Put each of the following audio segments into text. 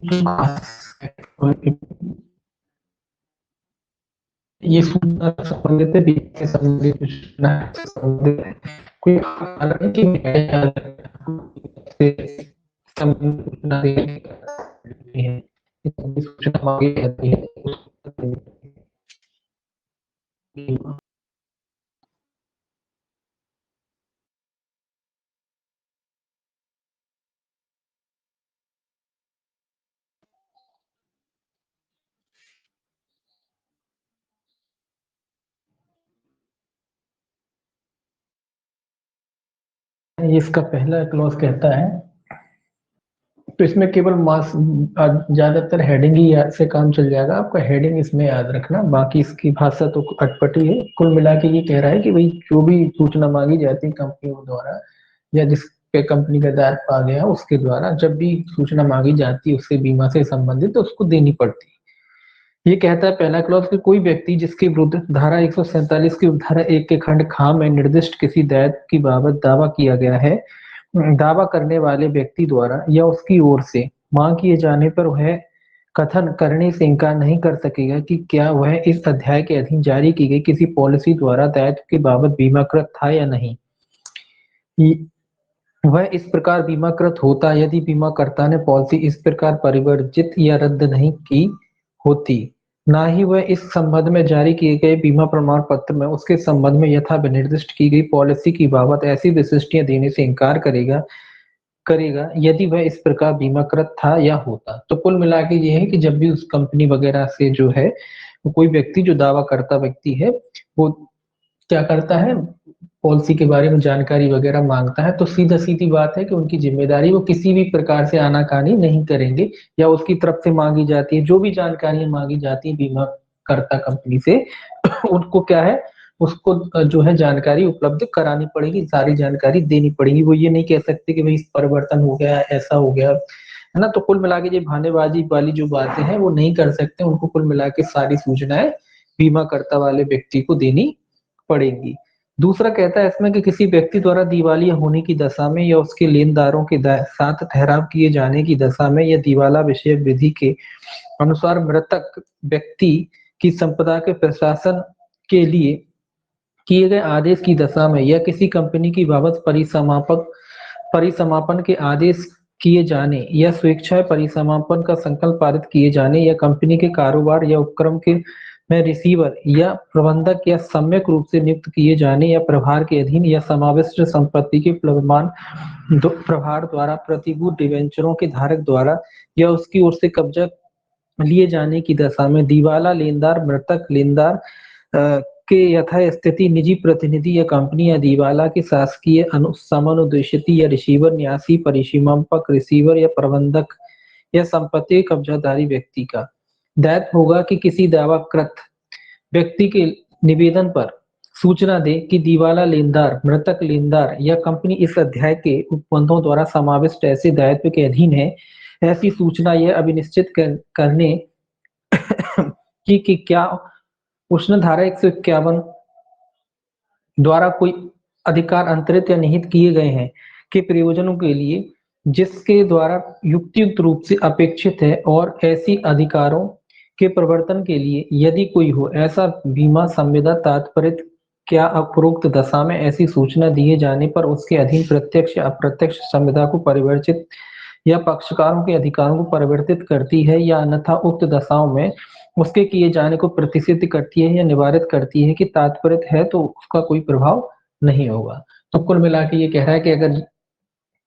ये सूचना संबंधित है, बीमा से संबंधित सूचना से संबंधित है। कोई कारण है कि संबंधित सूचना देनी है, सूचना मांगी जाती है। इसका पहला क्लॉज कहता है, तो इसमें केवल मास ज्यादातर हेडिंग ही से काम चल जाएगा, आपका हेडिंग इसमें याद रखना, बाकी इसकी भाषा तो अटपटी है। कुल मिला के ये कह रहा है कि भाई जो भी सूचना मांगी जाती है कंपनियों द्वारा या जिस पे कंपनी का दायित्व आ गया उसके द्वारा, जब भी सूचना मांगी जाती है उससे बीमा से संबंधित, तो उसको देनी पड़ती है। ये कहता है पहला क्लॉज कि कोई व्यक्ति जिसके विरुद्ध धारा 147 की धारा 1 के खंड ख में निर्दिष्ट किसी दायित्व की बाबत दावा किया गया है, दावा करने वाले व्यक्ति द्वारा या उसकी ओर से मांग किए जाने पर वह कथन करने से इनकार नहीं कर सकेगा कि क्या वह इस अध्याय के अधीन जारी की गई किसी पॉलिसी द्वारा दायित्व के बाबत बीमाकृत था या नहीं। वह इस प्रकार बीमाकृत होता यदि बीमाकर्ता ने पॉलिसी इस प्रकार परिवर्जित या रद्द नहीं की होती, ना ही वह इस संबंध में जारी किए गए बीमा प्रमाण पत्र में उसके संबंध में यथा निर्दिष्ट की गई पॉलिसी की बाबत ऐसी विशिष्टियां देने से इनकार करेगा करेगा यदि वह इस प्रकार बीमाकृत था या होता। तो कुल मिला के ये है कि जब भी उस कंपनी वगैरह से जो है कोई व्यक्ति जो दावा करता व्यक्ति है, वो क्या करता है, पॉलिसी के बारे में जानकारी वगैरह मांगता है, तो सीधा सीधी बात है कि उनकी जिम्मेदारी वो किसी भी प्रकार से आनाकानी नहीं करेंगे, या उसकी तरफ से मांगी जाती है जो भी जानकारी मांगी जाती है बीमा करता कंपनी से उनको क्या है, उसको जो है जानकारी उपलब्ध करानी पड़ेगी, सारी जानकारी देनी पड़ेगी। वो ये नहीं कह सकते कि भाई परिवर्तन हो गया, ऐसा हो गया, है ना। तो कुल मिला के ये भानेबाजी वाली जो बातें हैं वो नहीं कर सकते, उनको कुल मिला के सारी सूचनाएं बीमा करता वाले व्यक्ति को देनी पड़ेंगी। दूसरा कहता है इसमें कि किसी व्यक्ति द्वारा दिवालिया होने की दशा में या उसके लेनदारों के साथ ठहराव किए जाने की दशा में या दिवाला विषय विधि के अनुसार मृतक व्यक्ति की संपदा के प्रशासन के लिए किए गए आदेश की दशा में या किसी कंपनी की बाबत परिसमापन के आदेश किए जाने या स्वेच्छा परिसमापन का संकल्प पारित किए जाने या कंपनी के कारोबार या उपक्रम के में रिसीवर या प्रबंधक या सम्यक रूप से नियुक्त किए जाने या प्रभार के अधीन या समाविष्ट संपत्ति के प्लवमान प्रभार द्वारा प्रतिभूत डिवेंचरों के धारक द्वारा या उसकी ओर से कब्जा लिए जाने की दशा में दिवाला लेनदार मृतक लेनदार के यथास्थिति निजी प्रतिनिधि या कंपनी या दिवाला के शासकीय समनुदेशित या रिसीवर न्यासी परिसीमापक रिसीवर या प्रबंधक या संपत्ति कब्जाधारी व्यक्ति का दायित्व होगा कि किसी दावाकृत व्यक्ति के निवेदन पर सूचना दे कि दिवाला लेनदार मृतक लेनदार या कंपनी इस अध्याय के उपबंधों द्वारा समाविष्ट ऐसे दायित्व के अधीन है। ऐसी सूचना यह अभिनिश्चित करने कि क्या उष्ण धारा 151 द्वारा कोई अधिकार अंतरित या निहित किए गए हैं के प्रयोजनों के लिए जिसके द्वारा युक्तियुक्त रूप से अपेक्षित है, और ऐसी अधिकारों के प्रवर्तन के लिए यदि कोई हो ऐसा बीमा संविदा तात्पर्य क्या उपरोक्त दशा में ऐसी सूचना दिए जाने पर उसके अधीन प्रत्यक्ष या अप्रत्यक्ष संविदा को परिवर्तित या पक्षकारों के अधिकारों को परिवर्तित करती है, या अन्यथा उक्त दशाओं में उसके किए जाने को प्रतिषिद्ध करती है या निवारित करती है कि तात्पर्य है तो उसका कोई प्रभाव नहीं होगा। तो कुल मिला के ये कह रहा है कि अगर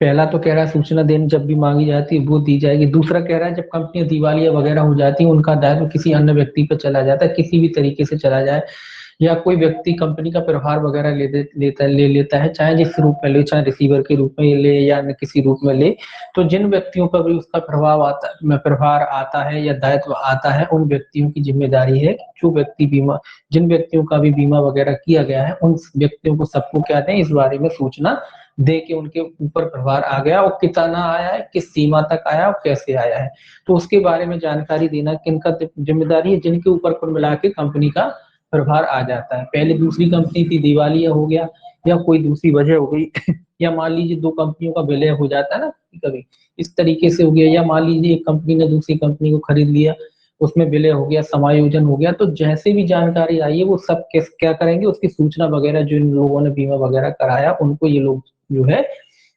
पहला तो कह रहा है सूचना देने जब भी मांगी जाती है वो दी जाएगी, दूसरा कह रहा है जब कंपनियां दिवालिया वगैरह हो जाती है उनका दायित्व किसी अन्य व्यक्ति पर चला जाता है, किसी भी तरीके से चला जाए, या कोई व्यक्ति कंपनी का प्रभार वगैरह ले लेता है, चाहे जिस रूप में ले, चाहे रिसीवर के रूप में ले या अन्य किसी रूप में ले, तो जिन व्यक्तियों पर भी उसका प्रभार आता है या दायित्व आता है उन व्यक्तियों की जिम्मेदारी है जो व्यक्ति बीमा जिन व्यक्तियों का भी बीमा वगैरह किया गया है उन व्यक्तियों को सबको क्या दें इस बारे में सूचना दे के उनके ऊपर प्रभार आ गया और कितना आया है, किस सीमा तक आया और कैसे आया है, तो उसके बारे में जानकारी देना किनका जिम्मेदारी है, जिनके ऊपर कुल मिला के कंपनी का प्रभार आ जाता है। पहले दूसरी कंपनी थी दिवालिया हो गया या कोई दूसरी वजह हो गई या मान लीजिए दो कंपनियों का विलय हो जाता है ना कभी, इस तरीके से हो गया, या मान लीजिए एक कंपनी ने दूसरी कंपनी को खरीद लिया, उसमें विलय हो गया, समायोजन हो गया, तो जैसे भी जानकारी आई है वो सब क्या करेंगे, उसकी सूचना वगैरह जो इन लोगों ने बीमा वगैरह कराया उनको ये लोग जो है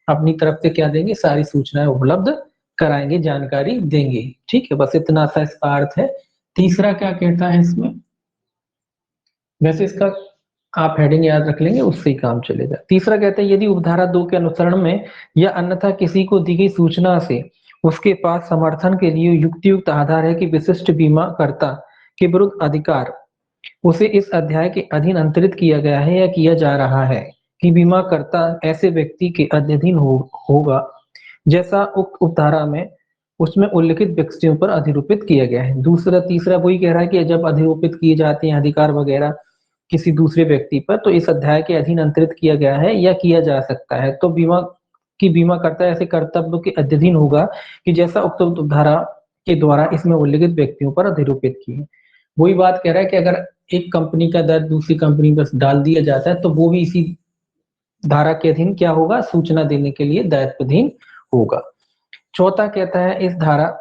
अपनी तरफ से क्या देंगे, सारी सूचनाएं उपलब्ध कराएंगे, जानकारी देंगे। ठीक है, बस इतना सा इसका अर्थ है। तीसरा क्या कहता है इसमें, वैसे इसका आप हेडिंग याद रख लेंगे, उससे ही काम चलेगा। तीसरा कहता है यदि उपधारा 2 के अनुसरण में या अन्यथा किसी को दी गई सूचना से उसके पास समर्थन के लिए युक्तियुक्त आधार है कि विशिष्ट बीमा कर्ता के विरुद्ध अधिकार उसे इस अध्याय के अधीन अंतरित किया गया है या किया जा रहा है कि बीमा कर्ता ऐसे व्यक्ति के अधीन होगा जैसा उक्त उपधारा में उसमें उल्लिखित व्यक्तियों पर अधिरूपित किया गया है। दूसरा तीसरा वही कह रहा है कि जब अधिरूपित किए जाते हैं अधिकार वगैरह किसी दूसरे व्यक्ति पर, तो इस अध्याय के अधीन अंतरित किया गया है या किया जा सकता है, तो बीमा करता ऐसे कर्तव्य के अधीन होगा कि जैसा उक्त धारा के द्वारा इसमें उल्लिखित व्यक्तियों पर अधिरूपित किए। वही बात कह रहा है कि अगर एक कंपनी का दर दूसरी कंपनी पर डाल दिया जाता है तो वो भी इसी धारा के अधीन क्या होगा, सूचना देने के लिए दायित्वाधीन होगा। चौथा कहता है इस धारा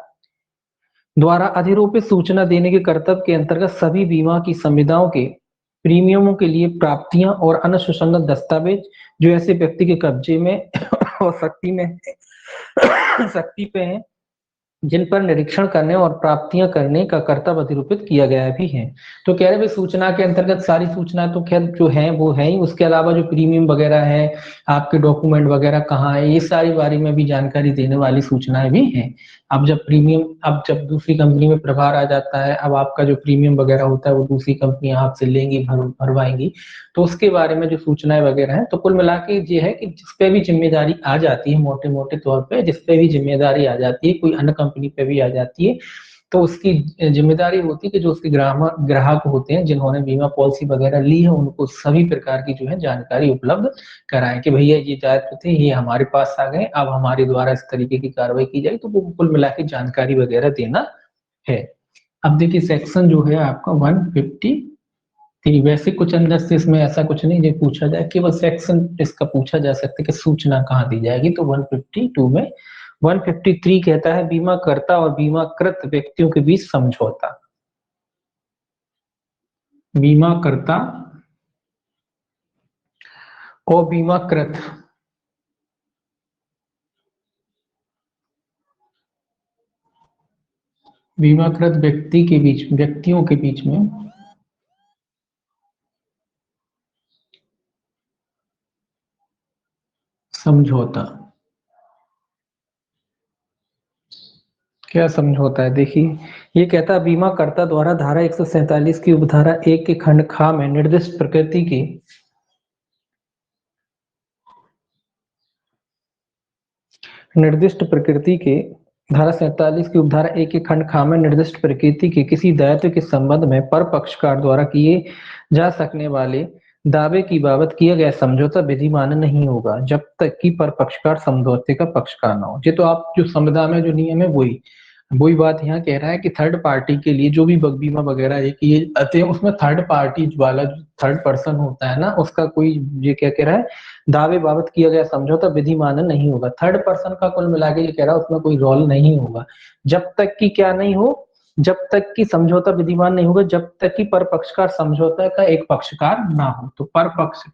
द्वारा अधिरूपित सूचना देने के कर्तव्य के अंतर्गत सभी बीमा की संविदाओं के प्रीमियमों के लिए प्राप्तियां और अन्य सुसंगत दस्तावेज जो ऐसे व्यक्ति के कब्जे में और सख्ती पे हैं जिन पर निरीक्षण करने और प्राप्तियां करने का कर्तव्य अधिरूपित किया गया भी है। तो कह रहे भाई सूचना के अंतर्गत सारी सूचना तो खैर जो है वो है ही, उसके अलावा जो प्रीमियम वगैरह है, आपके डॉक्यूमेंट वगैरह कहाँ है, ये सारी बारे में भी जानकारी देने वाली सूचनाएं भी हैं। अब जब दूसरी कंपनी में प्रभार आ जाता है, अब आपका जो प्रीमियम वगैरह होता है वो दूसरी कंपनी आपसे लेंगी, भरवाएंगी, तो उसके बारे में जो सूचनाएं वगैरह है, तो कुल मिला के ये है कि जिसपे भी जिम्मेदारी आ जाती है, मोटे मोटे तौर पे जिसपे भी जिम्मेदारी आ जाती है, कोई अन्य कंपनी पे भी आ जाती है, तो उसकी जिम्मेदारी होती है कि जो उसके ग्राहक होते हैं जिन्होंने बीमा पॉलिसी वगैरह ली है उनको सभी प्रकार की जो है जानकारी उपलब्ध कराएं कि भैया ये दायित्व थे, ये हमारे पास आ गए, अब हमारे द्वारा इस तरीके की कार्रवाई की जाए, तो वो कुल मिला के जानकारी वगैरह देना है। अब देखिए सेक्शन जो है आपका 153, वैसे कुछ अंदर से इसमें ऐसा कुछ नहीं जो पूछा जाए, केवल सेक्शन इसका पूछा जा सकता है कि सूचना कहाँ दी जाएगी, तो 152 में 153 कहता है बीमाकर्ता और बीमाकृत व्यक्तियों के बीच समझौता। बीमाकर्ता और बीमाकृत व्यक्तियों के बीच में समझौता। क्या समझौता है, देखिए ये कहता है बीमाकर्ता द्वारा धारा 147 की उपधारा 1 के खंड खा में निर्दिष्ट प्रकृति के धारा 47 की उपधारा 1 के खंड खा में निर्दिष्ट प्रकृति के किसी दायित्व के संबंध में पर पक्षकार द्वारा किए जा सकने वाले दावे की बाबत किया गया समझौता विधिमान नहीं होगा जब तक कि पर पक्षकार समझौते का पक्षकार न हो। ये तो आप जो संविदा में जो नियम है वही बात यहाँ कह रहा है कि थर्ड पार्टी के लिए जो भी बीमा वगैरह ये किए जाते हैं उसमें थर्ड पार्टी वाला थर्ड पर्सन होता है ना, उसका कोई ये क्या कह रहा है, दावे बाबत किया गया समझौता विधिमान नहीं होगा। थर्ड पर्सन का कुल मिला के ये कह रहा है उसमें कोई रोल नहीं होगा जब तक कि क्या नहीं हो, जब तक कि समझौता विधिमान नहीं होगा, जब तक कि पर पक्षकार समझौता का एक पक्षकार ना हो। तो पर पक्ष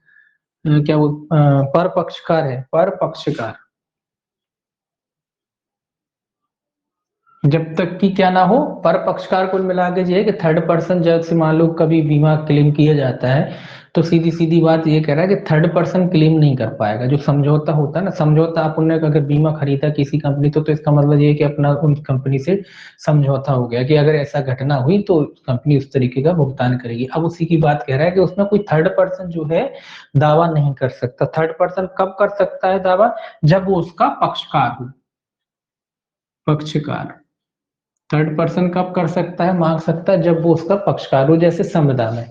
क्या वो पर पक्षकार है, पर पक्षकार जब तक कि क्या ना हो, पर पक्षकार कुल मिला के ये है कि थर्ड पर्सन जब से मान लो कभी बीमा क्लेम किया जाता है तो सीधी सीधी बात ये कह रहा है कि थर्ड पर्सन क्लेम नहीं कर पाएगा। जो समझौता होता है ना, समझौता आपने अगर बीमा खरीदा किसी कंपनी तो इसका मतलब ये है कि अपना उन कंपनी से समझौता हो गया कि अगर ऐसा घटना हुई तो कंपनी उस तरीके का भुगतान करेगी। अब उसी की बात कह रहा है कि उसमें कोई थर्ड पर्सन जो है दावा नहीं कर सकता। थर्ड पर्सन कब कर सकता है दावा, जब वो उसका पक्षकार हो। पक्षकार थर्ड पर्सन कब कर सकता है, मांग सकता है, जब वो उसका पक्षकार हो, जैसे संविदा में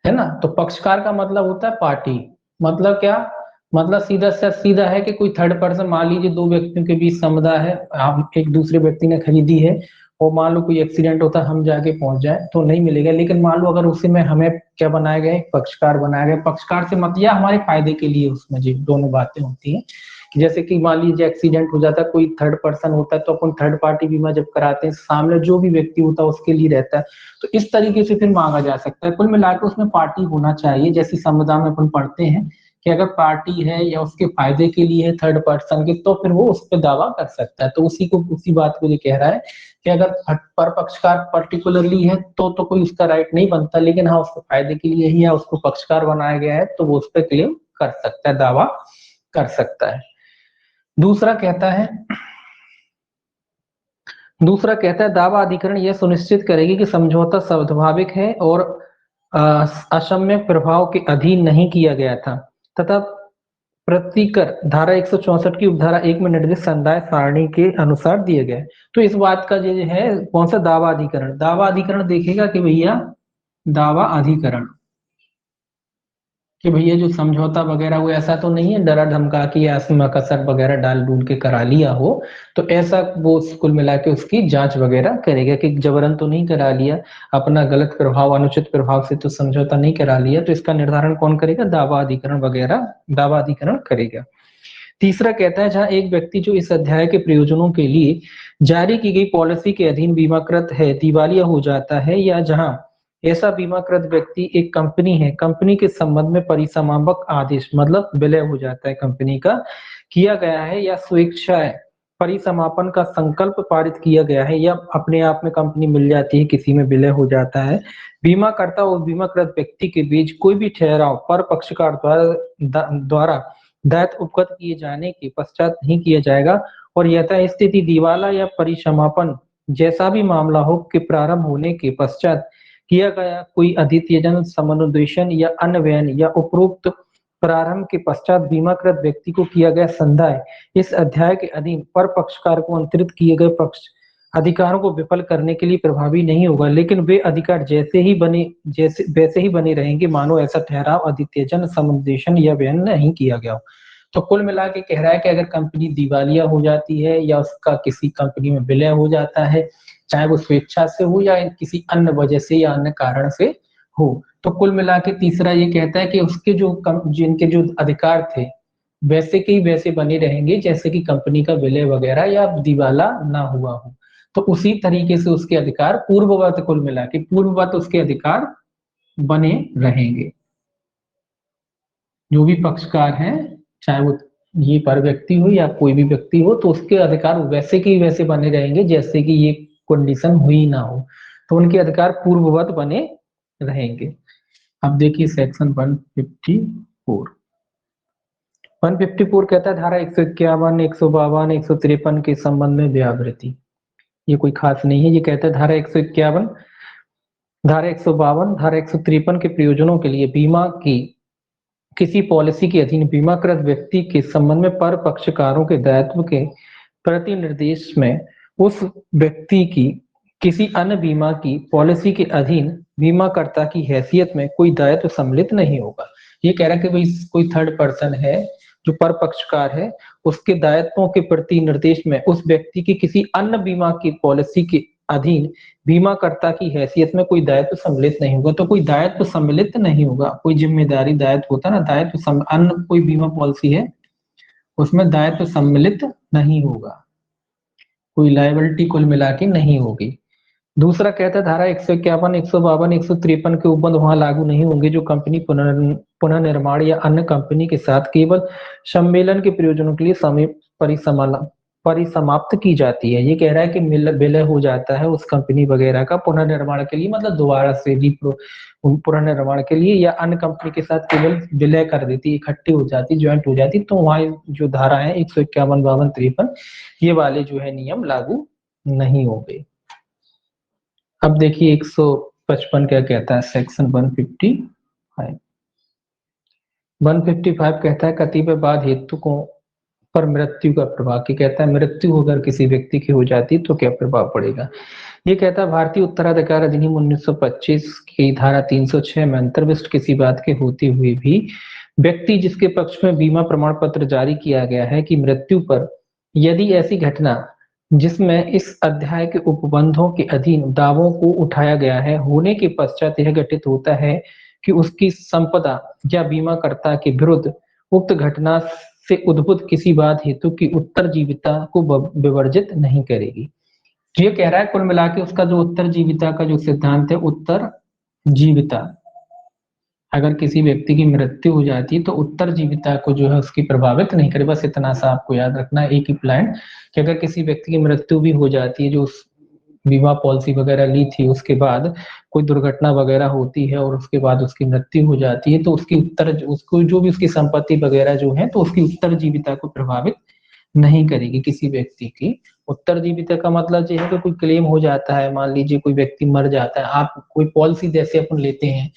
है ना। तो पक्षकार का मतलब होता है पार्टी, मतलब क्या, मतलब सीधा से सीधा है कि कोई थर्ड पर्सन, मान लीजिए दो व्यक्तियों के बीच संविदा है, आप एक दूसरे व्यक्ति ने खरीदी है, और मान लो कोई एक्सीडेंट होता है, हम जाके पहुंच जाए तो नहीं मिलेगा। लेकिन मान लो अगर उसी में हमें क्या बनाया गया, पक्षकार बनाया गया। पक्षकार से मत या हमारे फायदे के लिए उसमें जी दोनों बातें होती हैं। जैसे कि मान लीजिए एक्सीडेंट हो जाता है, कोई थर्ड पर्सन होता है, तो अपन थर्ड पार्टी बीमा जब कराते हैं, सामने जो भी व्यक्ति होता है उसके लिए रहता है। तो इस तरीके से फिर मांगा जा सकता है। कुल मिलाकर उसमें पार्टी होना चाहिए। जैसे संविधान में अपन पढ़ते हैं कि अगर पार्टी है या उसके फायदे के लिए है थर्ड पर्सन के, तो फिर वो उस पर दावा कर सकता है। तो उसी बात को ये कह रहा है कि अगर पर पक्षकार पर्टिकुलरली है तो कोई उसका राइट नहीं बनता, लेकिन हाँ उसके फायदे के लिए ही या उसको पक्षकार बनाया गया है तो वो उस पर क्लेम कर सकता है, दावा कर सकता है। दूसरा कहता है दावा अधिकरण यह सुनिश्चित करेगी कि समझौता स्वाभाविक है और असम्यक प्रभाव के अधीन नहीं किया गया था तथा प्रतिकर धारा 164 की उपधारा 1 में निर्दिष्ट संदाय सारणी के अनुसार दिए गए। तो इस बात का जो है कौन सा दावा अधिकरण देखेगा कि भैया दावा अधिकरण कि भैया जो समझौता वगैरह वो ऐसा तो नहीं है डरा धमका के या कसर वगैरह डाल डूल के करा लिया हो। तो ऐसा वो कुल मिला के उसकी जांच वगैरह करेगा कि जबरन तो नहीं करा लिया, अपना गलत प्रभाव अनुचित प्रभाव से तो समझौता नहीं करा लिया। तो इसका निर्धारण कौन करेगा, दावा अधिकरण वगैरह दावा अधिकरण करेगा। तीसरा कहता है जहां एक व्यक्ति जो इस अध्याय के प्रयोजनों के लिए जारी की गई पॉलिसी के अधीन बीमाकृत है दिवालिया हो जाता है, या जहां ऐसा बीमाकृत व्यक्ति एक कंपनी है, कंपनी के संबंध में परिसमापक आदेश मतलब विलय हो जाता है कंपनी का किया गया है, या स्वेच्छा परिसमापन का संकल्प पारित किया गया है, या अपने आप में कंपनी मिल जाती है किसी में विलय हो जाता है, बीमाकर्ता और बीमाकृत व्यक्ति के बीच कोई भी ठहराव पर पक्षकार द्वारा दायित्व उपगत किए जाने के पश्चात नहीं किया जाएगा, और यथा स्थिति दिवाला या परिसमापन जैसा भी मामला हो के प्रारंभ होने के पश्चात किया गया कोई अद्वितीयजन समनुदेशन या अन्वयन या उपरोक्त प्रारंभ के पश्चात बीमाकृत व्यक्ति को किया गया संदाय इस अध्याय के अधीन पर पक्षकार को अंतरित किए गए पक्ष अधिकारों को विफल करने के लिए प्रभावी नहीं होगा, लेकिन वे अधिकार वैसे ही बने रहेंगे मानो ऐसा ठहराव अद्वितीयजन समुद्देशन या व्ययन नहीं किया गया हो। तो कुल मिला के कह रहा है कि अगर कंपनी दिवालिया हो जाती है या उसका किसी कंपनी में विलय हो जाता है, चाहे वो स्वेच्छा से हो या किसी अन्य वजह से या अन्य कारण से हो, तो कुल मिला के तीसरा ये कहता है कि उसके जिनके जो अधिकार थे वैसे के ही वैसे बने रहेंगे जैसे कि कंपनी का विलय वगैरह या दिवाला ना हुआ हो। तो उसी तरीके से उसके अधिकार पूर्ववत कुल मिला के पूर्ववत उसके अधिकार बने रहेंगे। जो भी पक्षकार हैं चाहे वो ये पर व्यक्ति हो या कोई भी व्यक्ति हो, तो उसके अधिकार वैसे के वैसे बने रहेंगे जैसे कि ये कंडीशन हुई ना हो, तो उनके अधिकार पूर्ववत बने रहेंगे। अब देखिए सेक्शन 154 कहता है धारा 151, 152, 153 के संबंध में व्यावृत्ति। ये कोई खास नहीं है। ये कहता है धारा 151, धारा 152, धारा 153 के प्रयोजनों के लिए बीमा की किसी पॉलिसी के अधीन बीमाकृत व्यक्ति के संबंध में पर पक्षकारों के दायित्व के प्रति निर्देश में उस व्यक्ति की किसी अन्य बीमा की पॉलिसी के अधीन बीमाकर्ता की हैसियत में कोई दायित्व सम्मिलित नहीं होगा। ये कह रहा है कि भाई कोई थर्ड पर्सन है जो पर पक्षकार है, उसके दायित्वों के प्रति निर्देश में उस व्यक्ति की किसी अन्य बीमा की पॉलिसी के अधीन बीमाकर्ता की हैसियत में कोई दायित्व सम्मिलित नहीं होगा। तो कोई दायित्व सम्मिलित नहीं होगा, कोई जिम्मेदारी दायित्व होता है ना, दायित्व अन्य कोई बीमा पॉलिसी है उसमें दायित्व सम्मिलित नहीं होगा, कोई लायबिलिटी कुल मिला के नहीं होगी। दूसरा कहता है धारा 151, 152, 153 के उपबंध वहां लागू नहीं होंगे जो कंपनी पुनर्निर्माण या अन्य कंपनी के साथ केवल सम्मेलन के प्रयोजनों के लिए परिसमाप्त की जाती है। ये कह रहा है कि विलय हो जाता है उस कंपनी वगैरह का पुनर्निर्माण के लिए, मतलब दोबारा से पुनर्निर्माण के लिए, या अन्य कंपनी के साथ केवल विलय कर देती, इकट्ठी हो जाती, ज्वाइंट हो जाती, तो वहां जो धारा है 151, 52, 53 ये वाले जो है नियम लागू नहीं होंगे। अब देखिए 155 क्या कहता है, सेक्शन 155 कहता है कतिपय बाद हेतु को पर मृत्यु का प्रभाव। की कहता है मृत्यु अगर किसी व्यक्ति की हो जाती तो क्या प्रभाव पड़ेगा। ये कहता है भारतीय उत्तराधिकार अधिनियम 1925 की धारा 306 में अंतर्विष्ट किसी बात के होते हुए भी व्यक्ति जिसके पक्ष में बीमा प्रमाण पत्र जारी किया गया है कि मृत्यु पर यदि ऐसी घटना जिसमें इस अध्याय के उपबंधों के अधीन दावों को उठाया गया है होने के पश्चात यह घटित होता है कि उसकी संपदा या बीमाकर्ता के विरुद्ध उक्त घटना से उद्भूत किसी बात हेतु की उत्तरजीविता को विवर्जित नहीं करेगी। तो ये कह रहा है कुल मिला के उसका जो उत्तरजीविता का जो सिद्धांत है, उत्तरजीविता, अगर किसी व्यक्ति की मृत्यु हो जाती है तो उत्तरजीविता को जो है उसकी प्रभावित नहीं करे। बस इतना सा आपको याद रखना है, एक ही पॉइंट कि अगर किसी व्यक्ति की मृत्यु भी हो जाती है, जो उस बीमा पॉलिसी वगैरह ली थी, उसके बाद कोई दुर्घटना वगैरह होती है और उसके बाद उसकी मृत्यु हो जाती है, तो उसको जो भी उसकी संपत्ति वगैरह जो है तो उसकी उत्तरजीविता को प्रभावित नहीं करेगी किसी व्यक्ति की। उत्तरजीविता का मतलब ये है कि कोई क्लेम हो जाता है, मान लीजिए कोई व्यक्ति मर जाता है, आप कोई पॉलिसी जैसे अपन लेते हैं,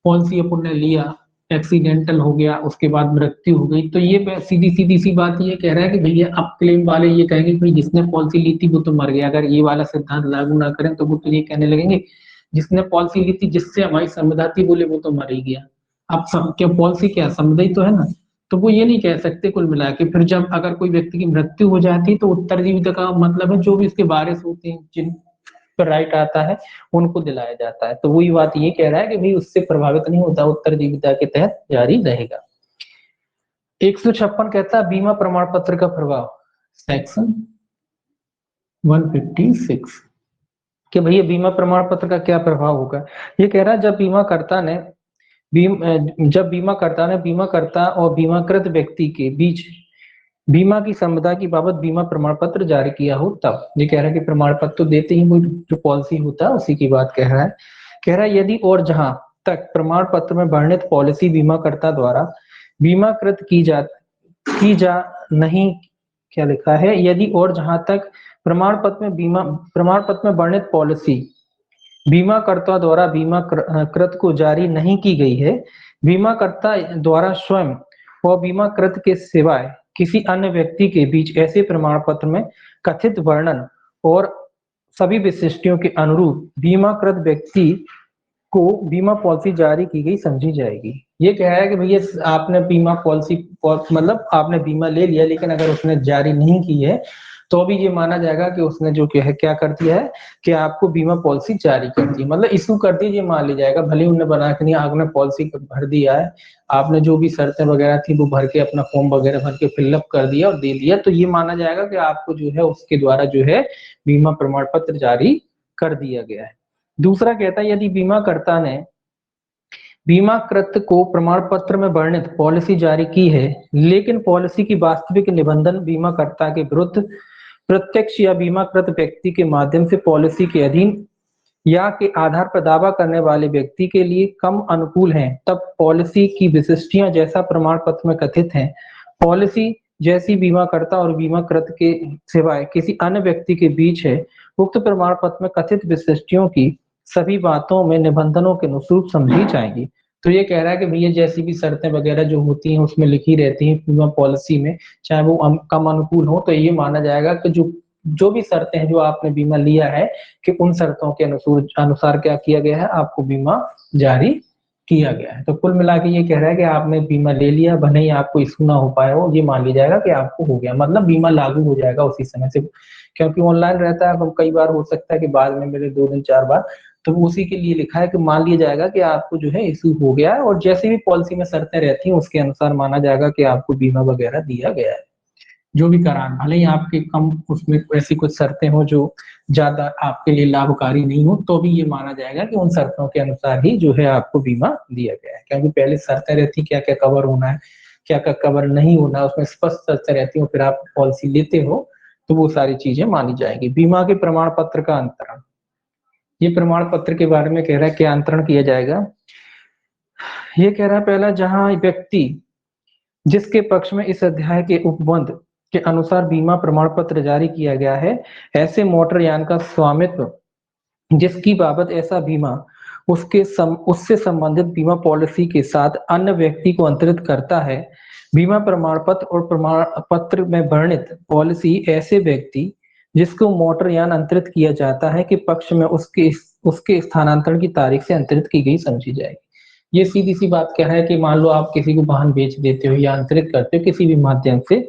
पॉलिसी अपन ने लिया, एक्सीडेंटल हो गया, उसके बाद मृत्यु हो गई, तो ये सीधी सीधी सी बात ये कह रहा है कि भैया अब क्लेम वाले ये कहेंगे कि जिसने पॉलिसी ली थी वो तो मर गया। अगर ये वाला सिद्धांत लागू ना करें तो वो तो ये कहने लगेंगे जिसने पॉलिसी ली थी, जिससे हमारी संपदा थी, बोले वो तो मर ही गया। अब सब क्या पॉलिसी क्या संपदा ही तो है ना, तो वो ये नहीं कह सकते कुल मिला के। फिर जब अगर कोई व्यक्ति की मृत्यु हो जाती है तो उत्तरजीविता का मतलब है जो भी उसके वारिस होते हैं, जिन पर राइट आता है, उनको दिलाया जाता है। तो वही बात ये कह रहा है कि भाई उससे प्रभावित नहीं होता, उत्तरजीविता के तहत जारी रहेगा। 156 कहता है बीमा प्रमाण पत्र का प्रभाव, सेक्शन 156 कि भैया बीमा प्रमाण पत्र का क्या प्रभाव होगा। ये कह रहा है जब बीमाकर्ता और बीमाकृत व्यक्ति के बीच बीमा की संपदा की बाबत बीमा प्रमाण पत्र जारी किया हो तब। ये कह रहा है कि प्रमाण पत्र तो देते ही, वो जो पॉलिसी होता है उसी की बात कह रहा है। कह रहा है यदि और जहां तक प्रमाण पत्र में वर्णित पॉलिसी बीमाकर्ता द्वारा बीमाकृत की जा नहीं, क्या लिखा है, यदि और जहां तक प्रमाण पत्र में वर्णित पॉलिसी बीमाकर्ता द्वारा बीमाकृत को जारी नहीं की गई है, बीमाकर्ता द्वारा स्वयं और बीमाकृत के सिवाय किसी अन्य व्यक्ति के बीच ऐसे प्रमाण पत्र में कथित वर्णन और सभी विशिष्टियों के अनुरूप बीमाकृत व्यक्ति को बीमा पॉलिसी जारी की गई समझी जाएगी। ये कह रहा है कि भैया आपने बीमा पॉलिसी मतलब आपने बीमा ले लिया, लेकिन अगर उसने जारी नहीं की है तो भी ये माना जाएगा कि उसने जो क्या कर दिया है कि आपको बीमा पॉलिसी जारी कर दी, मतलब इशू कर दी, ये मान लिया जाएगा। भले उन्होंने बना के नहीं, आपने पॉलिसी भर दिया है, आपने जो भी शर्तें वगैरह थी वो भर के अपना फॉर्म वगैरह भर के फिलअप कर दिया और दे दिया, तो ये माना जाएगा कि आपको जो है उसके द्वारा जो है बीमा प्रमाण पत्र जारी कर दिया गया है। दूसरा कहता है यदि बीमाकर्ता ने बीमाकृत को प्रमाण पत्र में वर्णित पॉलिसी जारी की है, लेकिन पॉलिसी की वास्तविक निबंधन बीमाकर्ता के विरुद्ध प्रत्यक्ष या बीमाकृत व्यक्ति के माध्यम से पॉलिसी के अधीन या के आधार पर दावा करने वाले व्यक्ति के लिए कम अनुकूल हैं, तब पॉलिसी की विशिष्टियां जैसा प्रमाण पत्र में कथित हैं, पॉलिसी जैसी बीमाकर्ता और बीमाकृत के सिवाय किसी अन्य व्यक्ति के बीच है, उक्त प्रमाण पत्र में कथित विशिष्टियों की सभी बातों में निबंधनों के अनुरूप समझी जाएंगी। तो ये कह रहा है कि भैया जैसी भी शर्तें वगैरह जो होती हैं उसमें लिखी रहती हैं बीमा पॉलिसी में, चाहे वो कम अनुकूल हो, तो ये माना जाएगा कि जो भी शर्तें हैं जो आपने बीमा लिया है कि उन शर्तों के अनुसार क्या किया गया है, आपको बीमा जारी किया गया है। तो कुल मिला के ये कह रहा है कि आपने बीमा ले लिया, भले ही आपको इशू ना हो पाया हो, ये मान लिया जाएगा कि आपको हो गया, मतलब बीमा लागू हो जाएगा उसी समय से, क्योंकि ऑनलाइन रहता है। अब कई बार हो सकता है कि बाद में मिले 2 दिन 4 बार, तो उसी के लिए लिखा है कि मान लिया जाएगा कि आपको जो है इशू हो गया है, और जैसे भी पॉलिसी में शर्तें रहती हैं उसके अनुसार माना जाएगा कि आपको बीमा वगैरह दिया गया है। जो भी करार, भले ही आपके कम उसमें ऐसी कुछ शर्तें हो जो ज्यादा आपके लिए लाभकारी नहीं हो, तो भी ये माना जाएगा कि उन शर्तों के अनुसार ही जो है आपको बीमा दिया गया है, क्योंकि पहले शर्तें रहती क्या क्या कवर होना है, क्या क्या कवर नहीं होना है, उसमें स्पष्ट शर्तें रहती है, फिर आप पॉलिसी लेते हो तो वो सारी चीजें मानी जाएंगी। बीमा के प्रमाण पत्र का अंतरण, ये प्रमाण पत्र के बारे में कह रहा है क्या अंतरण किया जाएगा। ये कह रहा है पहला, जहां व्यक्ति जिसके पक्ष में इस अध्याय के उपबंध के अनुसार बीमा प्रमाण पत्र जारी किया गया है, ऐसे मोटर यान का स्वामित्व जिसकी बाबत ऐसा बीमा उससे संबंधित बीमा पॉलिसी के साथ अन्य व्यक्ति को अंतरित करता है, बीमा प्रमाण पत्र और प्रमाण पत्र में वर्णित पॉलिसी ऐसे व्यक्ति जिसको मोटर यान अंतरित किया जाता है के पक्ष में उसके स्थानांतरण की तारीख से अंतरित की गई समझी जाएगी। ये सीधी सी बात क्या है कि मान लो आप किसी को वाहन बेच देते हो या अंतरित करते हो किसी भी माध्यम से,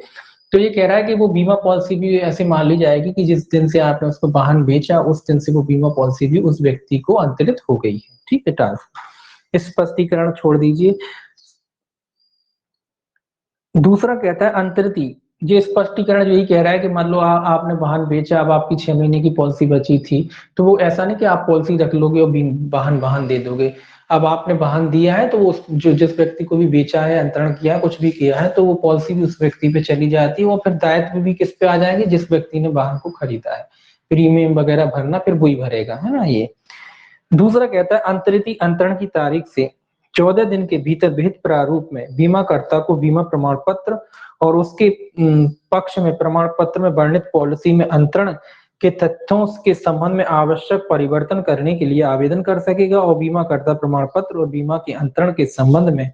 तो ये कह रहा है कि वो बीमा पॉलिसी भी ऐसे मान ली जाएगी कि जिस दिन से आपने उसको वाहन बेचा उस दिन से वो बीमा पॉलिसी भी उस व्यक्ति को अंतरित हो गई है। ठीक है, टाल स्पष्टीकरण छोड़ दीजिए। दूसरा कहता है अंतरिती। ये स्पष्टीकरण यही कह रहा है कि मान लो आपने वाहन बेचा, अब आपकी 6 महीने की पॉलिसी बची थी, तो वो ऐसा नहीं कि आप पॉलिसी रख लोगे और वाहन वाहन दे दोगे। अब आपने वाहन दिया है तो वो जो जिस व्यक्ति को भी बेचा है, अंतरण किया है, कुछ भी किया है, तो वो पॉलिसी भी उस व्यक्ति पे चली जाती है और फिर दायित्व भी किस पे आ जाएंगे, जिस व्यक्ति ने वाहन को खरीदा है। प्रीमियम वगैरह भरना फिर वही भरेगा, है ना। ये दूसरा कहता है अंतरित अंतरण की तारीख से 14 दिन के भीतर विहित प्रारूप में बीमाकर्ता को बीमा प्रमाण पत्र और उसके पक्ष में प्रमाण पत्र में वर्णित पॉलिसी में अंतरण के तथ्यों के संबंध में आवश्यक परिवर्तन करने के लिए आवेदन कर सकेगा और बीमाकर्ता प्रमाण पत्र और बीमा के अंतरण के संबंध में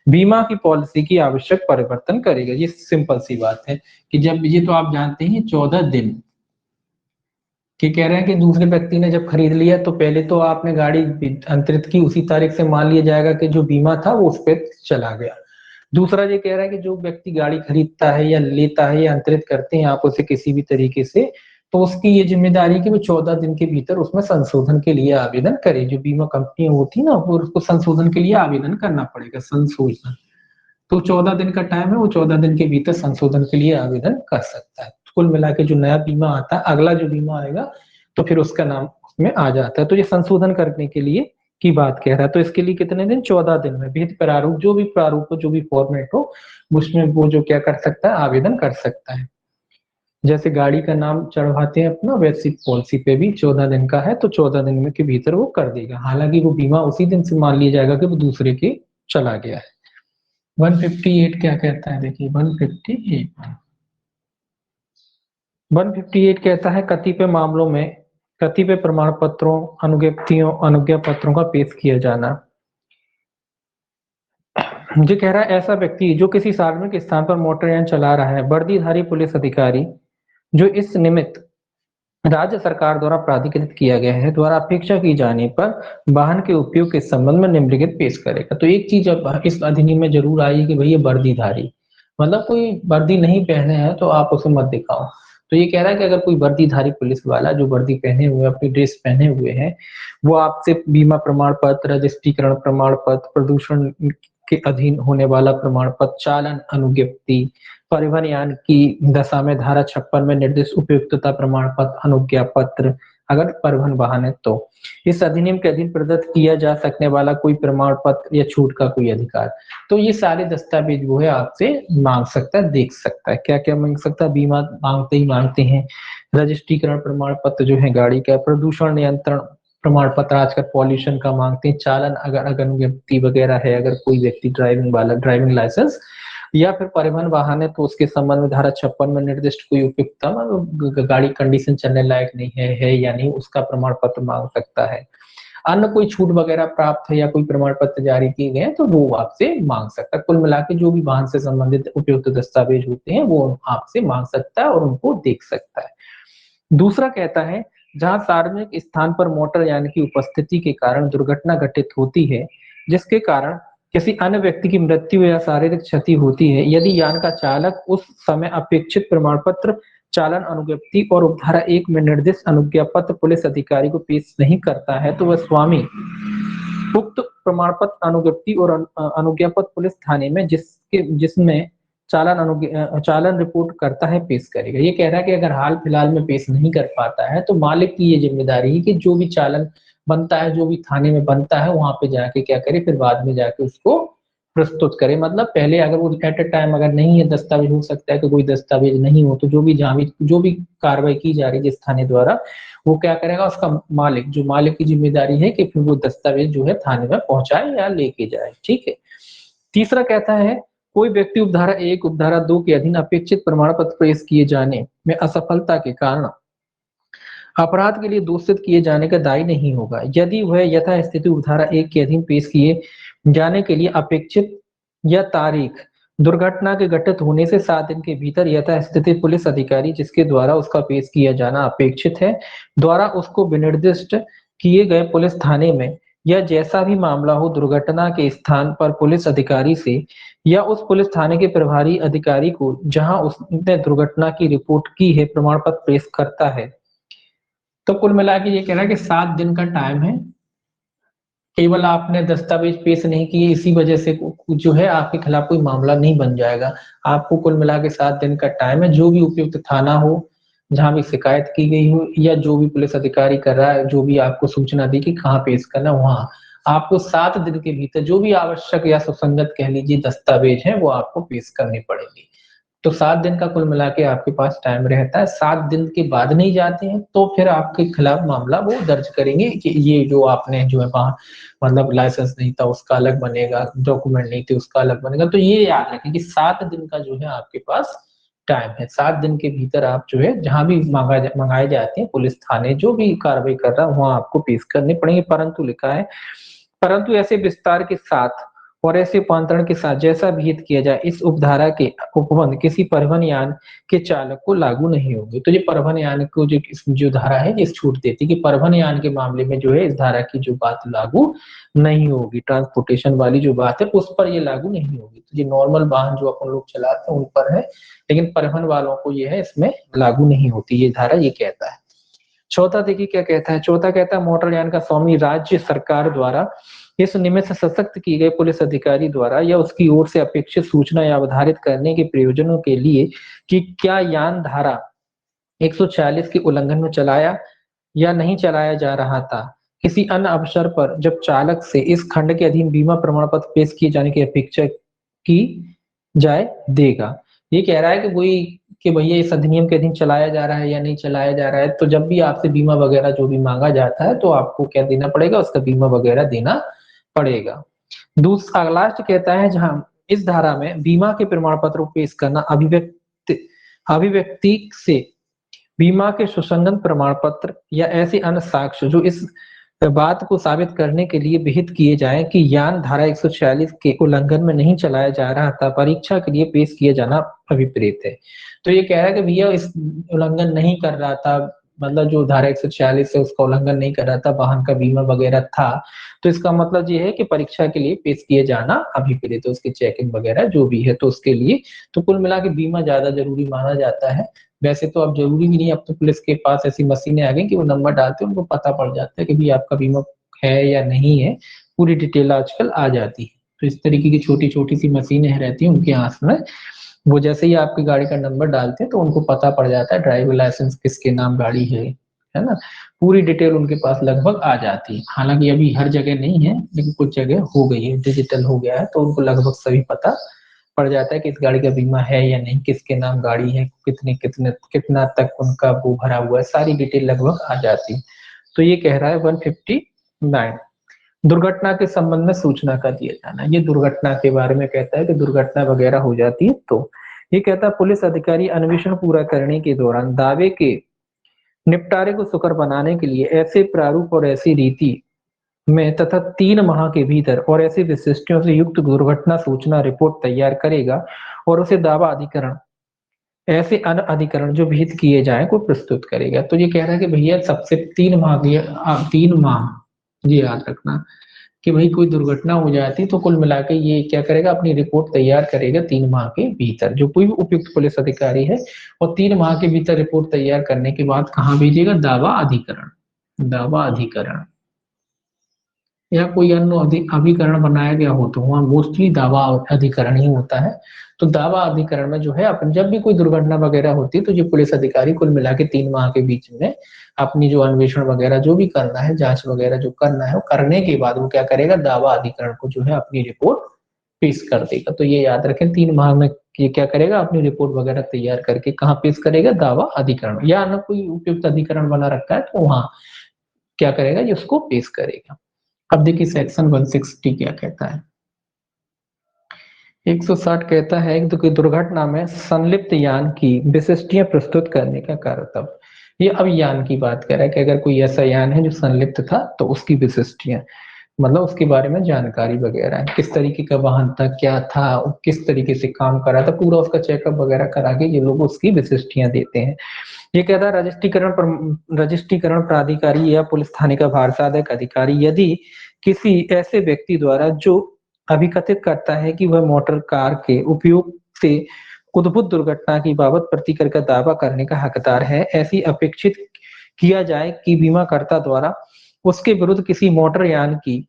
बीमा की पॉलिसी की आवश्यक परिवर्तन करेगा। ये सिंपल सी बात है कि जब ये तो आप जानते हैं 14 दिन कि कह रहे हैं कि दूसरे व्यक्ति ने जब खरीद लिया तो पहले तो आपने गाड़ी अंतरित की, उसी तारीख से मान लिया जाएगा कि जो बीमा था वो उस पर चला गया। दूसरा ये कह रहा है कि जो व्यक्ति गाड़ी खरीदता है या लेता है या अंतरित करते हैं आप उसे किसी भी तरीके से, तो उसकी ये जिम्मेदारी है कि वो 14 दिन के भीतर उसमें संशोधन के लिए आवेदन करे। जो बीमा कंपनी होती है ना, वो उसको संशोधन के लिए आवेदन करना पड़ेगा, संशोधन। तो 14 दिन का टाइम है, वो 14 दिन के भीतर संशोधन के लिए आवेदन कर सकता है। कुल मिला के जो नया बीमा आता है, अगला जो बीमा आएगा तो फिर उसका नाम उसमें आ जाता है। तो ये संशोधन करने के लिए की बात कह रहा है। तो इसके लिए कितने दिन, 14 दिन में विहित प्रारूप, जो भी प्रारूप हो, जो भी फॉर्मेट हो, उसमें वो जो क्या कर सकता है, आवेदन कर सकता है। जैसे गाड़ी का नाम चढ़वाते हैं अपना, वैसी पॉलिसी पे भी 14 दिन का है तो 14 दिन में के भीतर वो कर देगा। हालांकि वो बीमा उसी दिन से मान लिया जाएगा कि वो दूसरे के चला गया है। 158 क्या कहता है, देखिए 158 कहता है कतिपय मामलों में कतिपय प्रमाण पत्रों, अनुज्ञप्तियों, अनुज्ञा पत्रों का पेश किया जाना। जो कह रहा है ऐसा व्यक्ति जो किसी सार्वजनिक स्थान पर मोटरयान चला रहा है, वर्दीधारी पुलिस अधिकारी जो इस निमित्त राज्य सरकार द्वारा प्राधिकृत किया गया है, द्वारा अपेक्षा की जाने पर वाहन के उपयोग के संबंध में निम्नलिखित पेश करेगा। तो एक चीज अब इस अधिनियम में जरूर आई कि भैया वर्दीधारी, मतलब कोई वर्दी नहीं पहने हैं तो आप उसे मत दिखाओ। तो ये कह रहा है कि अगर कोई वर्दीधारी पुलिस वाला जो वर्दी पहने हुए, अपनी ड्रेस पहने हुए हैं, वो आपसे बीमा प्रमाण पत्र, रजिस्ट्रीकरण प्रमाण पत्र, प्रदूषण के अधीन होने वाला प्रमाण पत्र, चालन अनुज्ञप्ति, परिवहन यान की दशा में धारा 56 में निर्दिष्ट उपयुक्तता प्रमाण पत्र, अनुज्ञा पत्र, अगर परिवहन वाहन है तो इस अधिनियम के अधीन प्रदत्त किया जा सकने वाला कोई प्रमाण पत्र या छूट का कोई अधिकार, तो ये सारे दस्तावेज वो है आपसे मांग सकता है, देख सकता है। क्या क्या मांग सकता है, बीमा मांगते ही मांगते हैं, रजिस्ट्रीकरण प्रमाण पत्र जो है गाड़ी का, प्रदूषण नियंत्रण प्रमाण पत्र, आजकल पॉल्यूशन का मांगते हैं, चालन अगर अनुज्ञप्ति वगैरह है, अगर कोई व्यक्ति ड्राइविंग वाला ड्राइविंग लाइसेंस, या फिर परिवहन वाहन है तो उसके संबंध में धारा 56 में निर्दिष्ट कोई उपयुक्तता, गाड़ी कंडीशन चलने लायक नहीं है या नहीं, उसका प्रमाण पत्र मांग सकता है। अन्य कोई छूट वगैरह प्राप्त है या कोई प्रमाण पत्र जारी किए गए तो वो आपसे मांग सकता है। कुल मिला के जो भी वाहन से संबंधित उपयुक्त दस्तावेज होते हैं वो आपसे मांग सकता है और उनको देख सकता है। दूसरा कहता है जहां सार्वजनिक स्थान पर मोटर यान की उपस्थिति के कारण दुर्घटना घटित होती है जिसके कारण किसी अन्य व्यक्ति की मृत्यु या शारीरिक क्षति होती है, यदि यान का चालक उस समय अपेक्षित प्रमाण पत्र, चालन अनुज्ञप्ति और उपधारा 1 में निर्दिष्ट अनुज्ञा पत्र पुलिस अधिकारी को पेश नहीं करता है तो वह स्वामी उक्त प्रमाण पत्र, अनुज्ञप्ति और अनुज्ञा पत्र पुलिस थाने में जिसमें चालन रिपोर्ट करता है पेश करेगा। ये कह रहा है कि अगर हाल फिलहाल में पेश नहीं कर पाता है तो मालिक की ये जिम्मेदारी है कि जो भी चालन बनता है, जो भी थाने में बनता है, वहां पे जाके क्या करे, फिर बाद में जाके उसको प्रस्तुत करे। मतलब पहले अगर वो एट ए टाइम अगर नहीं है दस्तावेज, हो सकता है कि कोई दस्तावेज नहीं हो, तो जो भी कार्रवाई की जा रही है जिस थाने द्वारा, वो क्या करेगा, उसका मालिक, जो मालिक की जिम्मेदारी है कि फिर वो दस्तावेज जो है थाने में पहुंचाए या लेके जाए। ठीक है। तीसरा कहता है कोई व्यक्ति उपधारा 1 उपधारा 2 के अधीन अपेक्षित प्रमाण पत्र पेश किए जाने में असफलता के कारण अपराध के लिए दोषित किए जाने का दायी नहीं होगा यदि वह यथास्थिति उपधारा 1 के अधीन पेश किए जाने के लिए अपेक्षित या तारीख दुर्घटना के घटित होने से 7 दिन के भीतर यथास्थिति पुलिस अधिकारी जिसके द्वारा उसका पेश किया जाना अपेक्षित है, द्वारा उसको विनिर्दिष्ट किए गए पुलिस थाने में या जैसा भी मामला हो दुर्घटना के स्थान पर पुलिस अधिकारी से या उस पुलिस थाने के प्रभारी अधिकारी को जहां उसने दुर्घटना की रिपोर्ट की है प्रमाण पत्र पेश करता है। तो कुल मिला के ये कह रहा है कि 7 दिन का टाइम है। केवल आपने दस्तावेज पेश नहीं किए इसी वजह से जो है आपके खिलाफ कोई मामला नहीं बन जाएगा। आपको कुल मिला के 7 दिन का टाइम है, जो भी उपयुक्त थाना हो, जहाँ भी शिकायत की गई हो या जो भी पुलिस अधिकारी कर रहा है, जो भी आपको सूचना दी कि कहाँ पेश करना है, वहाँ आपको 7 दिन के भीतर जो भी आवश्यक या सुसंगत कह लीजिए दस्तावेज हैं, वो आपको पेश करने पड़ेंगे। तो 7 दिन का कुल मिला के आपके पास टाइम रहता है। 7 दिन के बाद नहीं जाते हैं तो फिर आपके खिलाफ मामला वो दर्ज करेंगे कि ये जो आपने जो है वहाँ मतलब लाइसेंस नहीं था उसका अलग बनेगा, डॉक्यूमेंट नहीं थे उसका अलग बनेगा। तो ये याद रखें कि 7 दिन का जो है आपके पास टाइम है। 7 दिन के भीतर आप जो है जहाँ भी मंगाए जाते हैं पुलिस थाने जो भी कार्रवाई कर रहा है वहाँ आपको पेश करने पड़ेंगे। परंतु लिखा है परंतु ऐसे विस्तार के साथ और ऐसे रूपांतरण के साथ जैसा विहित किया जाए इस उपधारा के उपबंध किसी परिवहन यान के चालक को लागू नहीं होंगे। तो ये परिवहन यान को जो धारा है ये छूट देती है कि परिवहन यान के मामले में जो है इस धारा की जो बात लागू नहीं होगी। ट्रांसपोर्टेशन वाली जो बात है उस पर ये लागू नहीं होगी। तो ये नॉर्मल वाहन जो अपन लोग चलाते हैं उन पर है, लेकिन परिवहन वालों को ये है इसमें लागू नहीं होती ये धारा, ये कहता है। चौथा देखिए क्या कहता है। चौथा कहता है मोटरयान का स्वामी राज्य सरकार द्वारा इस निमित्त सशक्त की गए पुलिस अधिकारी द्वारा या उसकी ओर से अपेक्षित सूचना या अवधारित करने के प्रयोजनों के लिए कि क्या यान धारा 140 के उल्लंघन में चलाया या नहीं चलाया जा रहा था, किसी अन्य अवसर पर जब चालक से इस खंड के अधीन बीमा प्रमाण पत्र पेश किए जाने की अपेक्षा की जाए देगा। ये कह रहा है कि वही कि भैया इस अधिनियम के अधीन चलाया जा रहा है या नहीं चलाया जा रहा है, तो जब भी आपसे बीमा वगैरह जो भी मांगा जाता है तो आपको क्या देना पड़ेगा, उसका बीमा वगैरह देना पड़ेगा। दूसरा लास्ट कहता है जहां इस धारा में बीमा के प्रमाण पत्र को पेश करना अभिव्यक्ति से बीमा के सुसंगत प्रमाण पत्र या ऐसे अन्य साक्ष्य जो इस बात को साबित करने के लिए विहित किए जाएं कि यान धारा 146 के उल्लंघन में नहीं चलाया जा रहा था, परीक्षा के लिए पेश किया जाना अभिप्रेत है। तो ये कह रहा है कि भैया इस उल्लंघन नहीं कर रहा था, मतलब जो धारा 146 है उसका उल्लंघन नहीं कर रहा था, वाहन का बीमा वगैरह था, तो इसका मतलब ये है कि परीक्षा के लिए पेश किए जाना अभिप्रेत है, उसकी चेकिंग वगैरह जो भी है तो उसके लिए तो कुल मिला के बीमा ज्यादा जरूरी माना जाता है। वैसे तो अब जरूरी भी नहीं, अब तो पुलिस के पास ऐसी मशीनें आ गई कि वो नंबर डालते हैं उनको पता पड़ जाता है कि भाई आपका बीमा है या नहीं है, पूरी डिटेल आजकल आ जाती है। तो इस तरीके की छोटी छोटी सी मशीनें रहती हैं उनके हाथ में, वो जैसे ही आपकी गाड़ी का नंबर डालते हैं तो उनको पता पड़ जाता है ड्राइविंग लाइसेंस किसके नाम गाड़ी है ना, पूरी डिटेल उनके पास लगभग आ जाती है। हालांकि अभी हर जगह नहीं है लेकिन कुछ जगह हो गई है, डिजिटल हो गया है, तो उनको लगभग सभी पता पड़ जाता है कि इस गाड़ी का बीमा है या नहीं, किसके नाम गाड़ी है, कितने कितने कितना तक उनका वो भरा हुआ है, सारी डिटेल लगभग आ जाती है। तो ये कह रहा है 159 दुर्घटना के संबंध में सूचना का दिया जाना, ये दुर्घटना के बारे में कहता है कि दुर्घटना वगैरह हो जाती है तो ये कहता है पुलिस अधिकारी अन्वेषण पूरा करने के दौरान दावे के निपटारे को सुकर बनाने के लिए ऐसे प्रारूप और ऐसी रीति में तथा 3 माह के भीतर और ऐसी विशिष्टियों से युक्त दुर्घटना सूचना रिपोर्ट तैयार करेगा और उसे दावा अधिकरण ऐसे अन्य अधिकरण जो विहित किए जाए को प्रस्तुत करेगा। तो ये कह रहा है कि भैया सबसे 3 माह ये याद रखना कि भाई कोई दुर्घटना हो जाती तो कुल मिला के ये क्या करेगा, अपनी रिपोर्ट तैयार करेगा 3 माह के भीतर, जो कोई भी उपयुक्त पुलिस अधिकारी है, और 3 माह के भीतर रिपोर्ट तैयार करने के बाद कहाँ भेजेगा, दावा अधिकरण। दावा अधिकरण या कोई अन्य अभिकरण बनाया गया हो तो वहाँ मोस्टली दावा अधिकरण ही होता है। तो दावा अधिकरण में जो है अपन जब भी कोई दुर्घटना वगैरह होती है तो ये पुलिस अधिकारी कुल मिला के 3 माह के बीच में अपनी जो अन्वेषण वगैरह जो भी करना है, जांच वगैरह जो करना है, वो करने के बाद वो क्या करेगा, दावा अधिकरण को जो है अपनी रिपोर्ट पेश कर देगा। तो ये याद रखें 3 माह में ये क्या करेगा, अपनी रिपोर्ट वगैरह तैयार करके कहाँ पेश करेगा, दावा अधिकरण, या न कोई उपयुक्त अधिकरण बना रखा है तो वहां क्या करेगा, ये उसको पेश करेगा। अब देखिए सेक्शन 160 क्या कहता है। 160 कहता है कि दुर्घटना में संलिप्त यान की विशिष्टियां प्रस्तुत करने का कर्तव्य। ये अब यान की बात कर रहा है कि अगर कोई ऐसा यान है जो संलिप्त था तो उसकी विशिष्टियां, मतलब उसके बारे में जानकारी वगैरह है, किस तरीके का वाहन था, क्या था, किस तरीके से काम कर रहा था, पूरा उसका चेकअप वगैरह करा के ये लोग उसकी विशिष्टियां देते हैं। ये कहता है रजिस्ट्रीकरण प्राधिकारी या पुलिस थाने का भारसाधक अधिकारी यदि किसी ऐसे व्यक्ति द्वारा जो अभिकथित करता है कि वह मोटर कार के उपयोग से उद्भुत दुर्घटना की बाबत प्रतिकर का दावा करने का हकदार है, ऐसी अपेक्षित किया जाए कि बीमाकर्ता द्वारा उसके विरुद्ध किसी मोटर यान की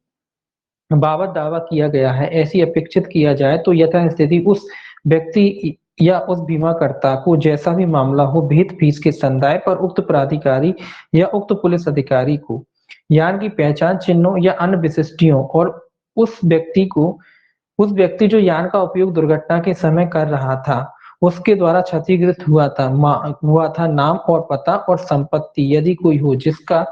बाबत दावा किया गया है, ऐसी अपेक्षित किया जाए तो यथास्थिति उस व्यक्ति या उस बीमाकर्ता को जैसा भी मामला हो विहित फीस के संदाय पर उक्त प्राधिकारी या उक्त पुलिस अधिकारी को यान की पहचान चिन्हों या अन्य विशिष्टियों और उस व्यक्ति जो यान का उपयोग दुर्घटना के समय कर रहा था उसके द्वारा क्षतिग्रस्त हुआ था नाम और पता और संपत्ति यदि कोई हो जिसका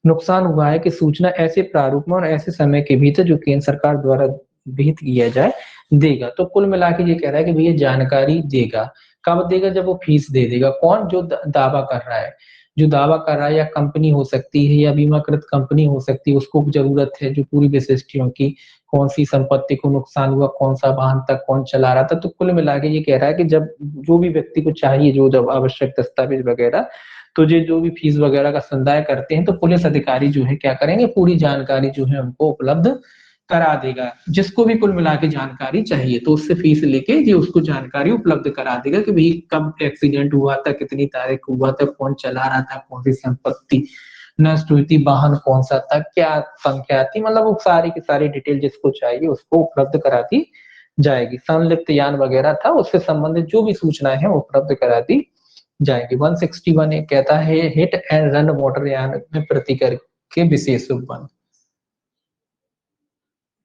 नुकसान हुआ है कि सूचना ऐसे प्रारूप में और ऐसे समय के भीतर जो केंद्र सरकार द्वारा विहित किया जाए देगा। तो कुल मिला के ये कह रहा है कि भैया जानकारी देगा। कब देगा? जब वो फीस दे देगा। कौन? जो दावा कर रहा है, जो दावा कर रहा है, या कंपनी हो सकती है या बीमाकृत कंपनी हो सकती है, उसको जरूरत है जो पूरी विशिष्टियों की, कौन सी संपत्ति को नुकसान हुआ, कौन सा वाहन था, कौन चला रहा था। तो कुल मिला के ये कह रहा है कि जब जो भी व्यक्ति को चाहिए जो जब आवश्यक दस्तावेज वगैरह, तो ये जो भी फीस वगैरह का संदाय करते हैं तो पुलिस अधिकारी जो है क्या करेंगे, पूरी जानकारी जो है हमको उपलब्ध करा देगा। जिसको भी कुल मिला के जानकारी चाहिए तो उससे फीस लेके ये उसको जानकारी उपलब्ध करा देगा कि भाई कब एक्सीडेंट हुआ था, कितनी तारीख हुआ था, कौन चला रहा था, कौन सी संपत्ति नष्ट हुई थी, वाहन कौन सा था, क्या संख्या थी, मतलब वो सारी की सारी डिटेल जिसको चाहिए उसको उपलब्ध करा दी जाएगी। संलिप्त यान वगैरह था उससे संबंधित जो भी सूचनाएं हैं उपलब्ध करा दी जाएगी। 161 एक कहता है हिट एंड रन मोटर यान में प्रतिकर के विशेष उपबंध।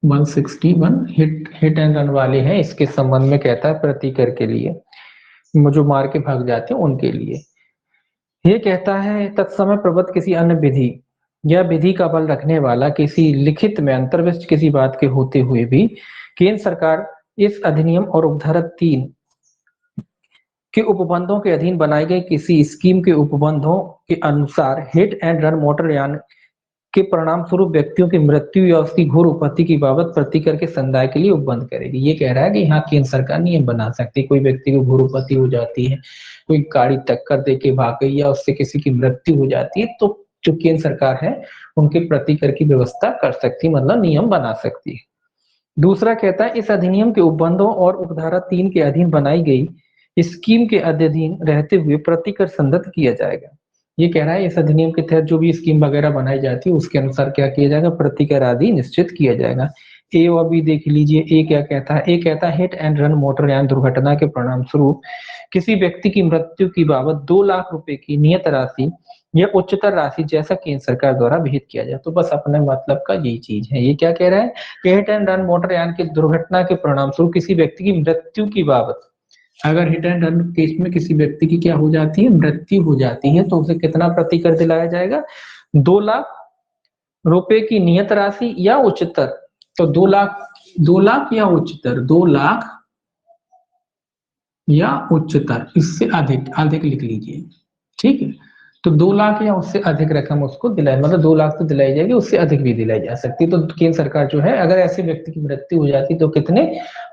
161 हिट एंड रन वाले हैं, इसके संबंध में कहता है प्रतिकर के लिए, जो मार के भाग जाते हैं उनके लिए। ये कहता है तत्समय प्रबद्ध किसी अन्य विधि या विधि का बल रखने वाला किसी लिखित में अंतर्विष्ट किसी बात के होते हुए भी केंद्र सरकार इस अधिनियम और उपधारा 3 के उपबंधों के अधीन बनाई गई किसी स्कीम के उपबंधों के अनुसार हिट एंड रन मोटर यान के परिणाम स्वरूप व्यक्तियों की मृत्यु या उसकी घोर उपत्ति की बाबत प्रतिकर के संदाय के लिए उपबंध करेगी। ये कह रहा है कि यहाँ केंद्र सरकार नियम बना सकती है, कोई व्यक्ति को घोर उपत्ति हो जाती है, कोई गाड़ी टक्कर दे के भाग गई या उससे किसी की मृत्यु हो जाती है, तो जो केंद्र सरकार है उनके प्रतिकर की व्यवस्था कर सकती है, मतलब नियम बना सकती है। दूसरा कहता है इस अधिनियम के उपबंधों और उपधारा 3 के अधीन बनाई गई स्कीम के अधीन रहते हुए प्रतिकर संदत किया जाएगा। ये कह रहा है इस अधिनियम के तहत जो भी स्कीम वगैरह बनाई जाती है उसके अनुसार क्या किया जाएगा, प्रतिकर आदि निश्चित किया जाएगा। ए और बी देख लीजिए। ए क्या कहता है? ए कहता है हिट एंड रन मोटर यान दुर्घटना के परिणाम स्वरूप किसी व्यक्ति की मृत्यु की बाबत 2 लाख रुपए की नियत राशि या उच्चतर राशि जैसा केंद्र सरकार द्वारा विहित किया जाए। तो बस अपने मतलब का यही चीज है। ये क्या कह रहा है कि हिट एंड रन मोटर यान की दुर्घटना के परिणाम स्वरूप किसी व्यक्ति की मृत्यु की बाबत, अगर हिट एंड रन केस में किसी व्यक्ति की क्या हो जाती है, मृत्यु हो जाती है, तो उसे कितना प्रतिकर दिलाया जाएगा? 2 लाख रुपए की नियत राशि या उच्चतर। तो 2 लाख या उच्चतर, 2 लाख या उच्चतर, इससे अधिक अधिक लिख लीजिए, ठीक है। तो 2 लाख या उससे अधिक रकम उसको दिलाई, मतलब 2 लाख तो दिलाई जाएगी, उससे अधिक भी दिलाई जा सकती है। तो केंद्र सरकार जो है अगर ऐसे व्यक्ति की मृत्यु हो जाती तो कितने,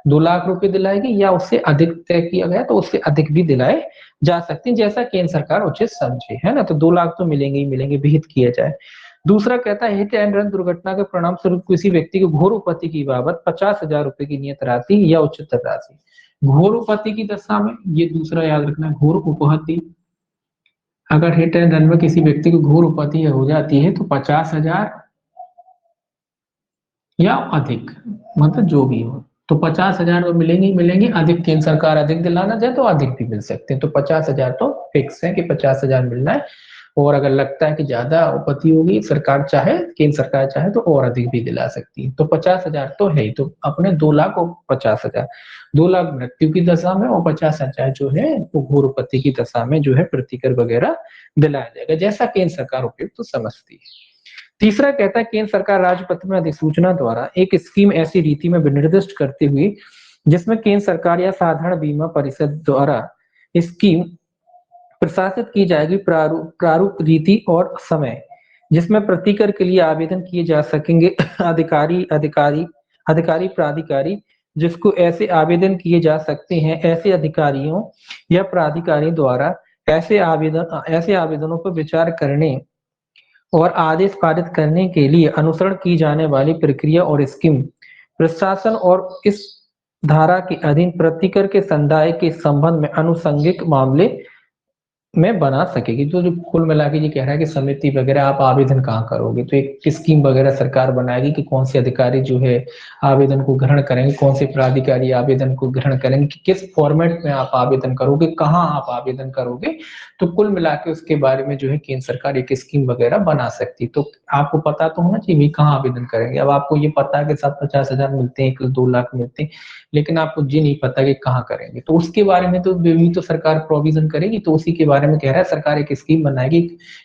2 लाख रुपए दिलाएगी, या उससे अधिक तय किया गया तो उससे अधिक भी दिलाए जा सकते हैं, जैसा केंद्र सरकार उचित समझे, है ना। तो 2 लाख तो मिलेंगे ही मिलेंगे, विहित किया जाए। दूसरा कहता है हिट एंड रन दुर्घटना के परिणाम स्वरूप किसी व्यक्ति को घोर उपत्ति की बाबत 50,000 रुपए की नियत राशि या उच्चतर राशि। घोर उपत्ति की दशा में, ये दूसरा याद रखना, घोर उपहति, अगर हिट एंड रन में किसी व्यक्ति को घोर उपत्ति हो जाती है तो 50,000 या अधिक, मतलब जो भी हो, तो 50,000 तो मिलेंगे ही मिलेंगे, अधिक केंद्र सरकार अधिक दिलाना चाहे तो अधिक भी मिल सकते हैं। तो 50,000 तो फिक्स है कि 50,000 मिलना है, और अगर लगता है कि ज्यादा उपत्ति होगी, सरकार चाहे, केंद्र सरकार चाहे तो और अधिक भी दिला सकती है। तो 50,000 तो है ही, तो अपने 2 लाख और 50,000, 2 लाख मृत्यु की दशा में और 50,000 जो है वो घोर उपत्ति की दशा में जो है प्रतिकर वगैरह दिलाया जाएगा, जैसा केंद्र सरकार उपयुक्त तो समझती है। तीसरा कहता है केंद्र सरकार राजपत्र में अधिसूचना द्वारा एक स्कीम ऐसी रीति में विनिर्दिष्ट करते हुए जिसमें केंद्र सरकार या साधारण बीमा परिषद द्वारा स्कीम प्रशासित की जाएगी, प्रारूप रीति और समय जिसमें प्रतिकर के लिए आवेदन किए जा सकेंगे। अधिकारी प्राधिकारी जिसको ऐसे आवेदन किए जा सकते हैं, ऐसे अधिकारियों या प्राधिकारी द्वारा ऐसे आवेदनों पर विचार करने और आदेश पारित करने के लिए अनुसरण की जाने वाली प्रक्रिया और स्कीम प्रशासन और इस धारा के अधीन प्रतिकर के समुदाय के संबंध में आनुषंगिक मामले में बना सकेगी। तो जो कुल मिला के ये कह रहा है कि समिति वगैरह आप आवेदन कहाँ करोगे, तो एक स्कीम वगैरह सरकार बनाएगी कि कौन से अधिकारी जो है आवेदन को ग्रहण करेंगे, कौन से प्राधिकारी आवेदन को ग्रहण करेंगे, कि किस फॉर्मेट में आप आवेदन करोगे, कहाँ आप आवेदन करोगे। तो कुल मिला के उसके बारे में जो है केंद्र सरकार एक स्कीम वगैरह बना सकती। तो आपको पता तो होना चाहिए कहाँ आवेदन करेंगे। अब आपको ये पता है कि सब 50,000 मिलते हैं, 2 लाख मिलते हैं, लेकिन आपको ये नहीं पता कि कहाँ करेंगे। तो उसके बारे में तो भी तो सरकार प्रोविजन करेगी। तो उसी के बारे में कह रहा है सरकार एक स्कीम बनाएगी,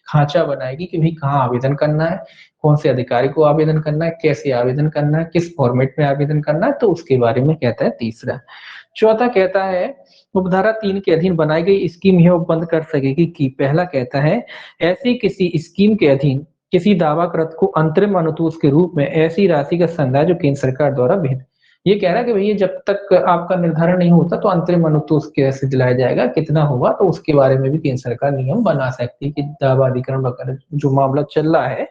खांचा बनाएगी कि भाई कहाँ आवेदन करना है, कौन से अधिकारी को आवेदन करना है, कैसे आवेदन करना है, किस फॉर्मेट में आवेदन करना है। तो उसके बारे में कहता है तीसरा। चौथा कहता है उपधारा 3 के अधीन बनाई गई स्कीम यह बंद कर सकेगी कि पहला कहता है ऐसी किसी स्कीम के अधीन किसी दावाकृत को अंतरिम अनुतोष के रूप में ऐसी राशि का संदाय जो केंद्र सरकार द्वारा भेज। ये कह रहा है कि भैया जब तक आपका निर्धारण नहीं होता तो अंतरिम अनुतोष कैसे दिलाया जाएगा, कितना होगा, तो उसके बारे में भी केंद्र सरकार नियम बना सकती है कि दावा अधिकरण वगैरह जो मामला चल रहा है,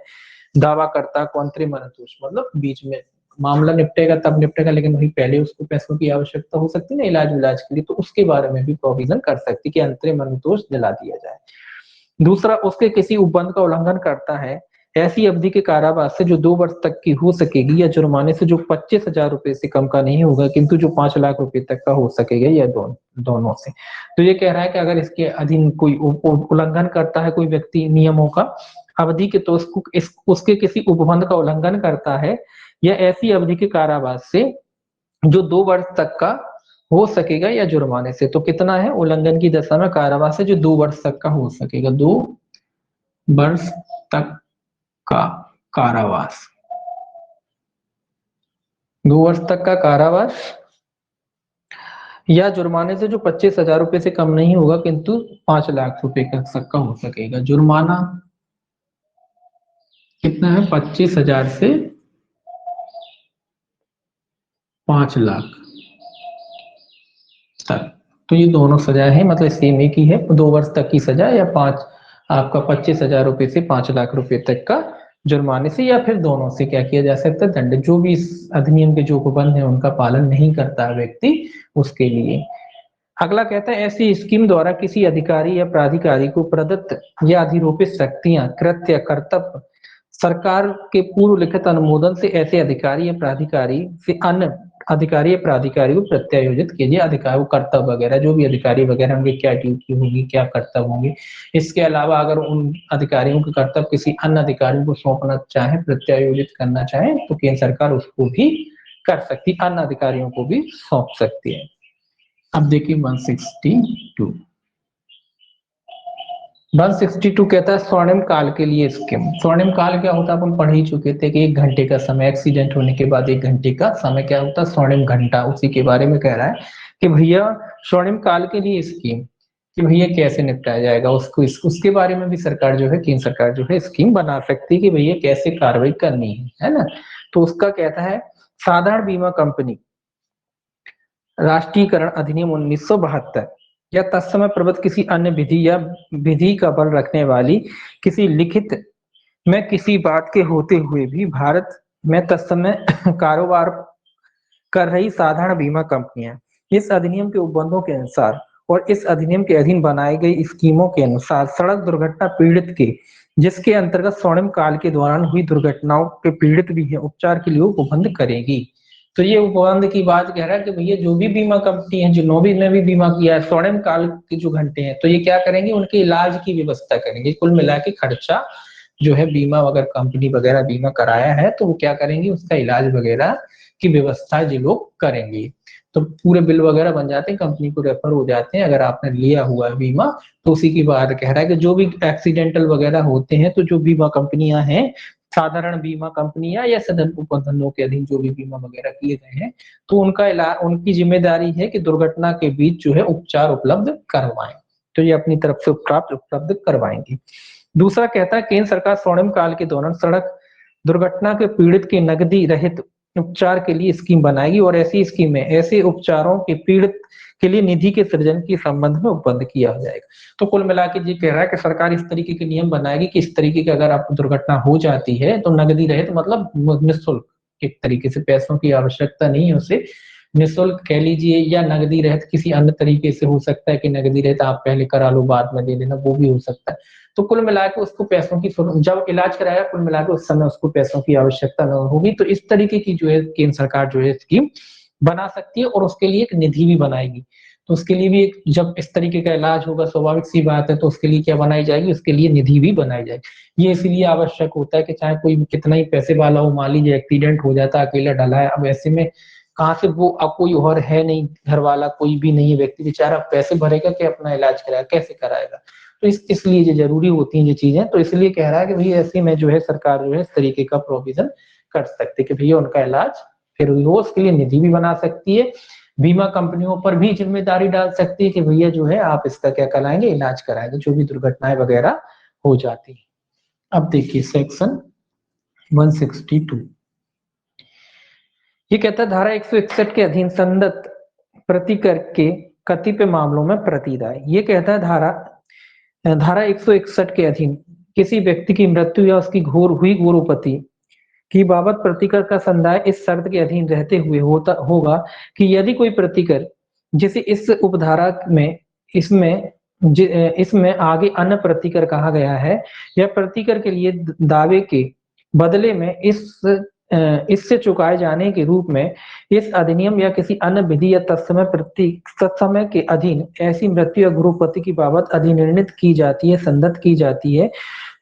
दावाकर्ता को अंतरिम अनुतोष मतलब बीच में मामला निपटेगा तब निपटेगा, लेकिन वही पहले उसको पैसों की आवश्यकता हो सकती है ना इलाज विलाज के लिए, तो उसके बारे में भी प्रोविजन कर सकती है कि अंतरिम अनुतोष दिला दिया जाए। दूसरा, उसके किसी उपबंध का उल्लंघन करता है ऐसी अवधि के कारावास से जो 2 वर्ष तक की हो सकेगी या जुर्माने से जो 25,000 रुपए से कम का नहीं होगा किंतु जो 5 लाख रुपए तक का हो सकेगा, या दोनों से। तो ये कह रहा है कि अगर इसके अधीन कोई उल्लंघन करता है कोई व्यक्ति नियमों का अवधि के, तो उसके किसी उपबंध का उल्लंघन करता है या ऐसी अवधि के कारावास से जो 2 वर्ष तक का हो सकेगा या जुर्माने से। तो कितना है उल्लंघन की दशा में कारावास से जो 2 वर्ष तक का हो सकेगा, 2 वर्ष तक का कारावास, 2 वर्ष तक का कारावास या जुर्माने से जो 25,000 रुपए से कम नहीं होगा किंतु 5 लाख रुपए तक का हो सकेगा। जुर्माना कितना है, 25,000 से 5 लाख तक। तो ये दोनों सजा है, मतलब सेम एक ही है, 2 वर्ष तक की सजा या आपका 25,000 रुपए से 5 लाख रुपए तक का जुर्माने से, या फिर दोनों से क्या किया जा सकता है, दंड। जो भी इस अधिनियम के जो उपबंध है उनका पालन नहीं करता है व्यक्ति, उसके लिए। अगला कहता है ऐसी स्कीम द्वारा किसी अधिकारी या प्राधिकारी को प्रदत्त या अधिरोपित शक्तियां, कृत्य, कर्तव्य सरकार के पूर्व लिखित अनुमोदन से ऐसे अधिकारी या प्राधिकारी से अन्य अधिकारी या प्राधिकारी को प्रत्यायोजित कीजिए। अधिकारी कर्तव्य वगैरह जो भी अधिकारी वगैरह होंगे, क्या ड्यूटी होगी, क्या कर्तव्य होंगे। इसके अलावा अगर उन अधिकारियों के कर्तव्य किसी अन्य अधिकारियों को सौंपना चाहे, प्रत्यायोजित करना चाहे, तो केंद्र सरकार उसको भी कर सकती, अन्य अधिकारियों को भी सौंप सकती है। अब देखिए 162 कहता है स्वर्णिम काल के लिए स्कीम। स्वर्णिम काल क्या होता है अपन पढ़ ही चुके थे कि 1 घंटे का समय, एक्सीडेंट होने के बाद 1 घंटे का समय क्या होता है, स्वर्णिम घंटा। उसी के बारे में कह रहा है कि भैया स्वर्णिम काल के लिए स्कीम कि भैया कैसे निपटाया जाएगा उसको, उसके बारे में भी सरकार जो है, केंद्र सरकार जो है स्कीम बना सकती है कि भैया कैसे कार्रवाई करनी है ना। तो उसका कहता है साधारण बीमा कंपनी राष्ट्रीयकरण अधिनियम 1972 या तत्समय प्रबद्ध किसी अन्य विधि या विधि का बल रखने वाली किसी लिखित में किसी बात के होते हुए भी भारत में तत्समय कारोबार कर रही साधारण बीमा कंपनियां इस अधिनियम के उपबंधों के अनुसार और इस अधिनियम के अधीन बनाई गई स्कीमों के अनुसार सड़क दुर्घटना पीड़ित के, जिसके अंतर्गत स्वर्णिम काल के दौरान हुई दुर्घटनाओं के पीड़ित भी है, उपचार के लिए उपबंध करेगी। तो ये उपबंध की बात कह रहा है कि भैया जो भी बीमा कंपनी है, जो ने भी बीमा किया है स्वर्णिम काल के जो घंटे हैं, तो ये क्या करेंगे, उनके इलाज की व्यवस्था करेंगे। कुल मिला के खर्चा जो है बीमा अगर कंपनी वगैरह बीमा कराया है तो वो क्या करेंगे, उसका इलाज वगैरह की व्यवस्था जो लोग करेंगे। तो पूरे बिल वगैरह बन जाते हैं, कंपनी को रेफर हो जाते हैं अगर आपने लिया हुआ है बीमा। तो उसी की बात कह रहा है कि जो भी एक्सीडेंटल वगैरह होते हैं तो जो बीमा कंपनियां हैं, साधारण बीमा कंपनियां या सदन उपबंधनों के अधीन जो भी बीमा वगैरह किए गए हैं, तो उनका इलाज, उनकी जिम्मेदारी है कि दुर्घटना के बीच जो है उपचार उपलब्ध करवाएं। तो ये अपनी तरफ से उपलब्ध करवाएंगे। दूसरा कहता है केंद्र सरकार स्वर्णिम काल के दौरान सड़क दुर्घटना के पीड़ित के नकदी रहित उपचार के लिए स्कीम बनाएगी और ऐसी स्कीमें ऐसे उपचारों के पीड़ित के लिए निधि के सृजन के संबंध में उपबंध किया जाएगा। तो कुल मिला के ये कह रहा है कि सरकार इस तरीके के नियम बनाएगी कि इस तरीके की अगर आपको दुर्घटना हो जाती है तो नगदी रहित मतलब निःशुल्क, एक तरीके से पैसों की आवश्यकता नहीं है उसे, निःशुल्क कह लीजिए या नगदी रहित किसी अन्य तरीके से हो सकता है कि नगदी रहित आप पहले करा लो बाद में दे देना, वो भी हो सकता है। तो कुल मिला के उसको पैसों की जब इलाज कराया कुल मिला के उस समय उसको पैसों की आवश्यकता न होगी। तो इस तरीके की जो है केंद्र सरकार जो है स्कीम बना सकती है और उसके लिए एक निधि भी बनाएगी। तो उसके लिए भी एक जब इस तरीके का इलाज होगा स्वाभाविक सी बात है तो उसके लिए क्या बनाई जाएगी, उसके लिए निधि भी बनाई जाएगी। ये इसलिए आवश्यक होता है कि चाहे कोई कितना ही पैसे वाला हो, मान लीजिए एक्सीडेंट हो जाता है, अकेला डला है, अब ऐसे में कहाँ से वो, अब कोई और है नहीं घर वाला, कोई भी नहीं है, व्यक्ति बेचारा पैसे भरेगा कि अपना इलाज कराएगा, कैसे कराएगा। तो इसलिए ये जरूरी होती हैं ये चीजें। तो इसलिए कह रहा है कि भाई ऐसे में जो है सरकार जो है इस तरीके का प्रोविजन कर सकती है कि भैया उनका इलाज फिर वो उसके लिए निधि भी बना सकती है। बीमा कंपनियों पर भी जिम्मेदारी डाल सकती है कि भैया जो है आप इसका क्या कराएंगे, इलाज कराएंगे जो भी दुर्घटनाएं वगैरह हो जाती है। अब देखिए सेक्शन 162 ये कहता है धारा 161 के अधीन संदत प्रतिकर के कतिपय मामलों में प्रतिदाय। ये कहता है धारा 161 के अधीन किसी व्यक्ति की मृत्यु या उसकी घोर उपपत्ति की बाबत प्रतिकर का संदाय इस शर्त के अधीन रहते हुए होगा कि यदि कोई प्रतिकर जिसे इस उपधारा में इसमें आगे अन्य प्रतिकर कहा गया है या प्रतिकर के लिए दावे के बदले में इससे चुकाए जाने के रूप में इस अधिनियम या किसी अन्य विधि या तत्समय के अधीन ऐसी मृत्यु या गृहपति की बाबत अधिनिर्णित की जाती है, संदत की जाती है,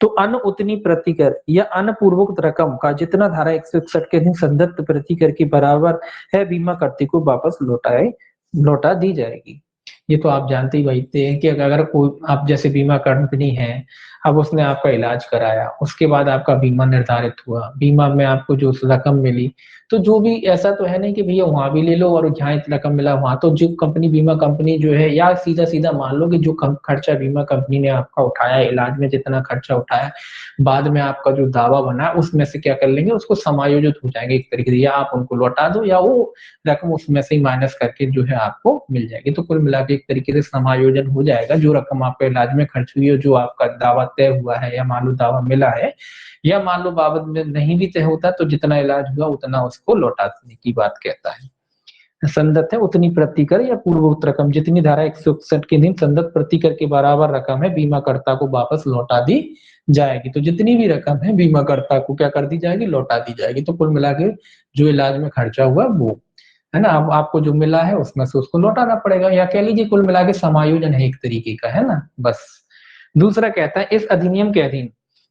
तो अन्य उतनी प्रतिकर या अन्य पूर्वोक्त रकम का जितना धारा 161 के अधीन संदत्त प्रतिकर के बराबर है बीमा कर्ती को वापस लौटा दी जाएगी। ये तो आप जानते ही बैठते हैं कि अगर कोई आप जैसे बीमा कंपनी है, अब उसने आपका इलाज कराया, उसके बाद आपका बीमा निर्धारित हुआ, बीमा में आपको जो रकम मिली, तो जो भी ऐसा तो है नहीं कि भैया वहां भी ले लो और जहाँ रकम मिला वहां, तो जो बीमा कंपनी जो है या सीधा सीधा मान लो कि जो खर्चा बीमा कंपनी ने आपका उठाया इलाज में, जितना खर्चा उठाया, बाद में आपका जो दावा बना उसमें से क्या कर लेंगे, उसको समायोजित हो जाएंगे एक तरीके से, या आप उनको लौटा दो या वो रकम उसमें से ही माइनस करके जो है आपको मिल जाएगी। तो कुल मिला के एक तरीके से समायोजन हो जाएगा, जो रकम आपके इलाज में खर्च हुई है, जो आपका दावा तय हुआ है या मान लो दावा मिला है या मान लो बाबत में नहीं भी तय होता तो जितना इलाज हुआ उतना उसको लौटा देने की बात कहता है। संदत है उतनी प्रतिकर या पूर्वोक्त रकम जितनी धारा 161 के दिन संदत प्रतिकर के बराबर रकम है बीमाकर्ता को वापस लौटा दी जाएगी। तो जितनी भी रकम है बीमाकर्ता को क्या कर दी जाएगी, लौटा दी जाएगी। तो कुल मिला के जो इलाज में खर्चा हुआ वो है ना, अब आपको जो मिला है उसमें से उसको लौटाना पड़ेगा, या कह लीजिए कुल मिला के समायोजन है एक तरीके का, है ना बस। दूसरा कहता है इस अधिनियम के अधीन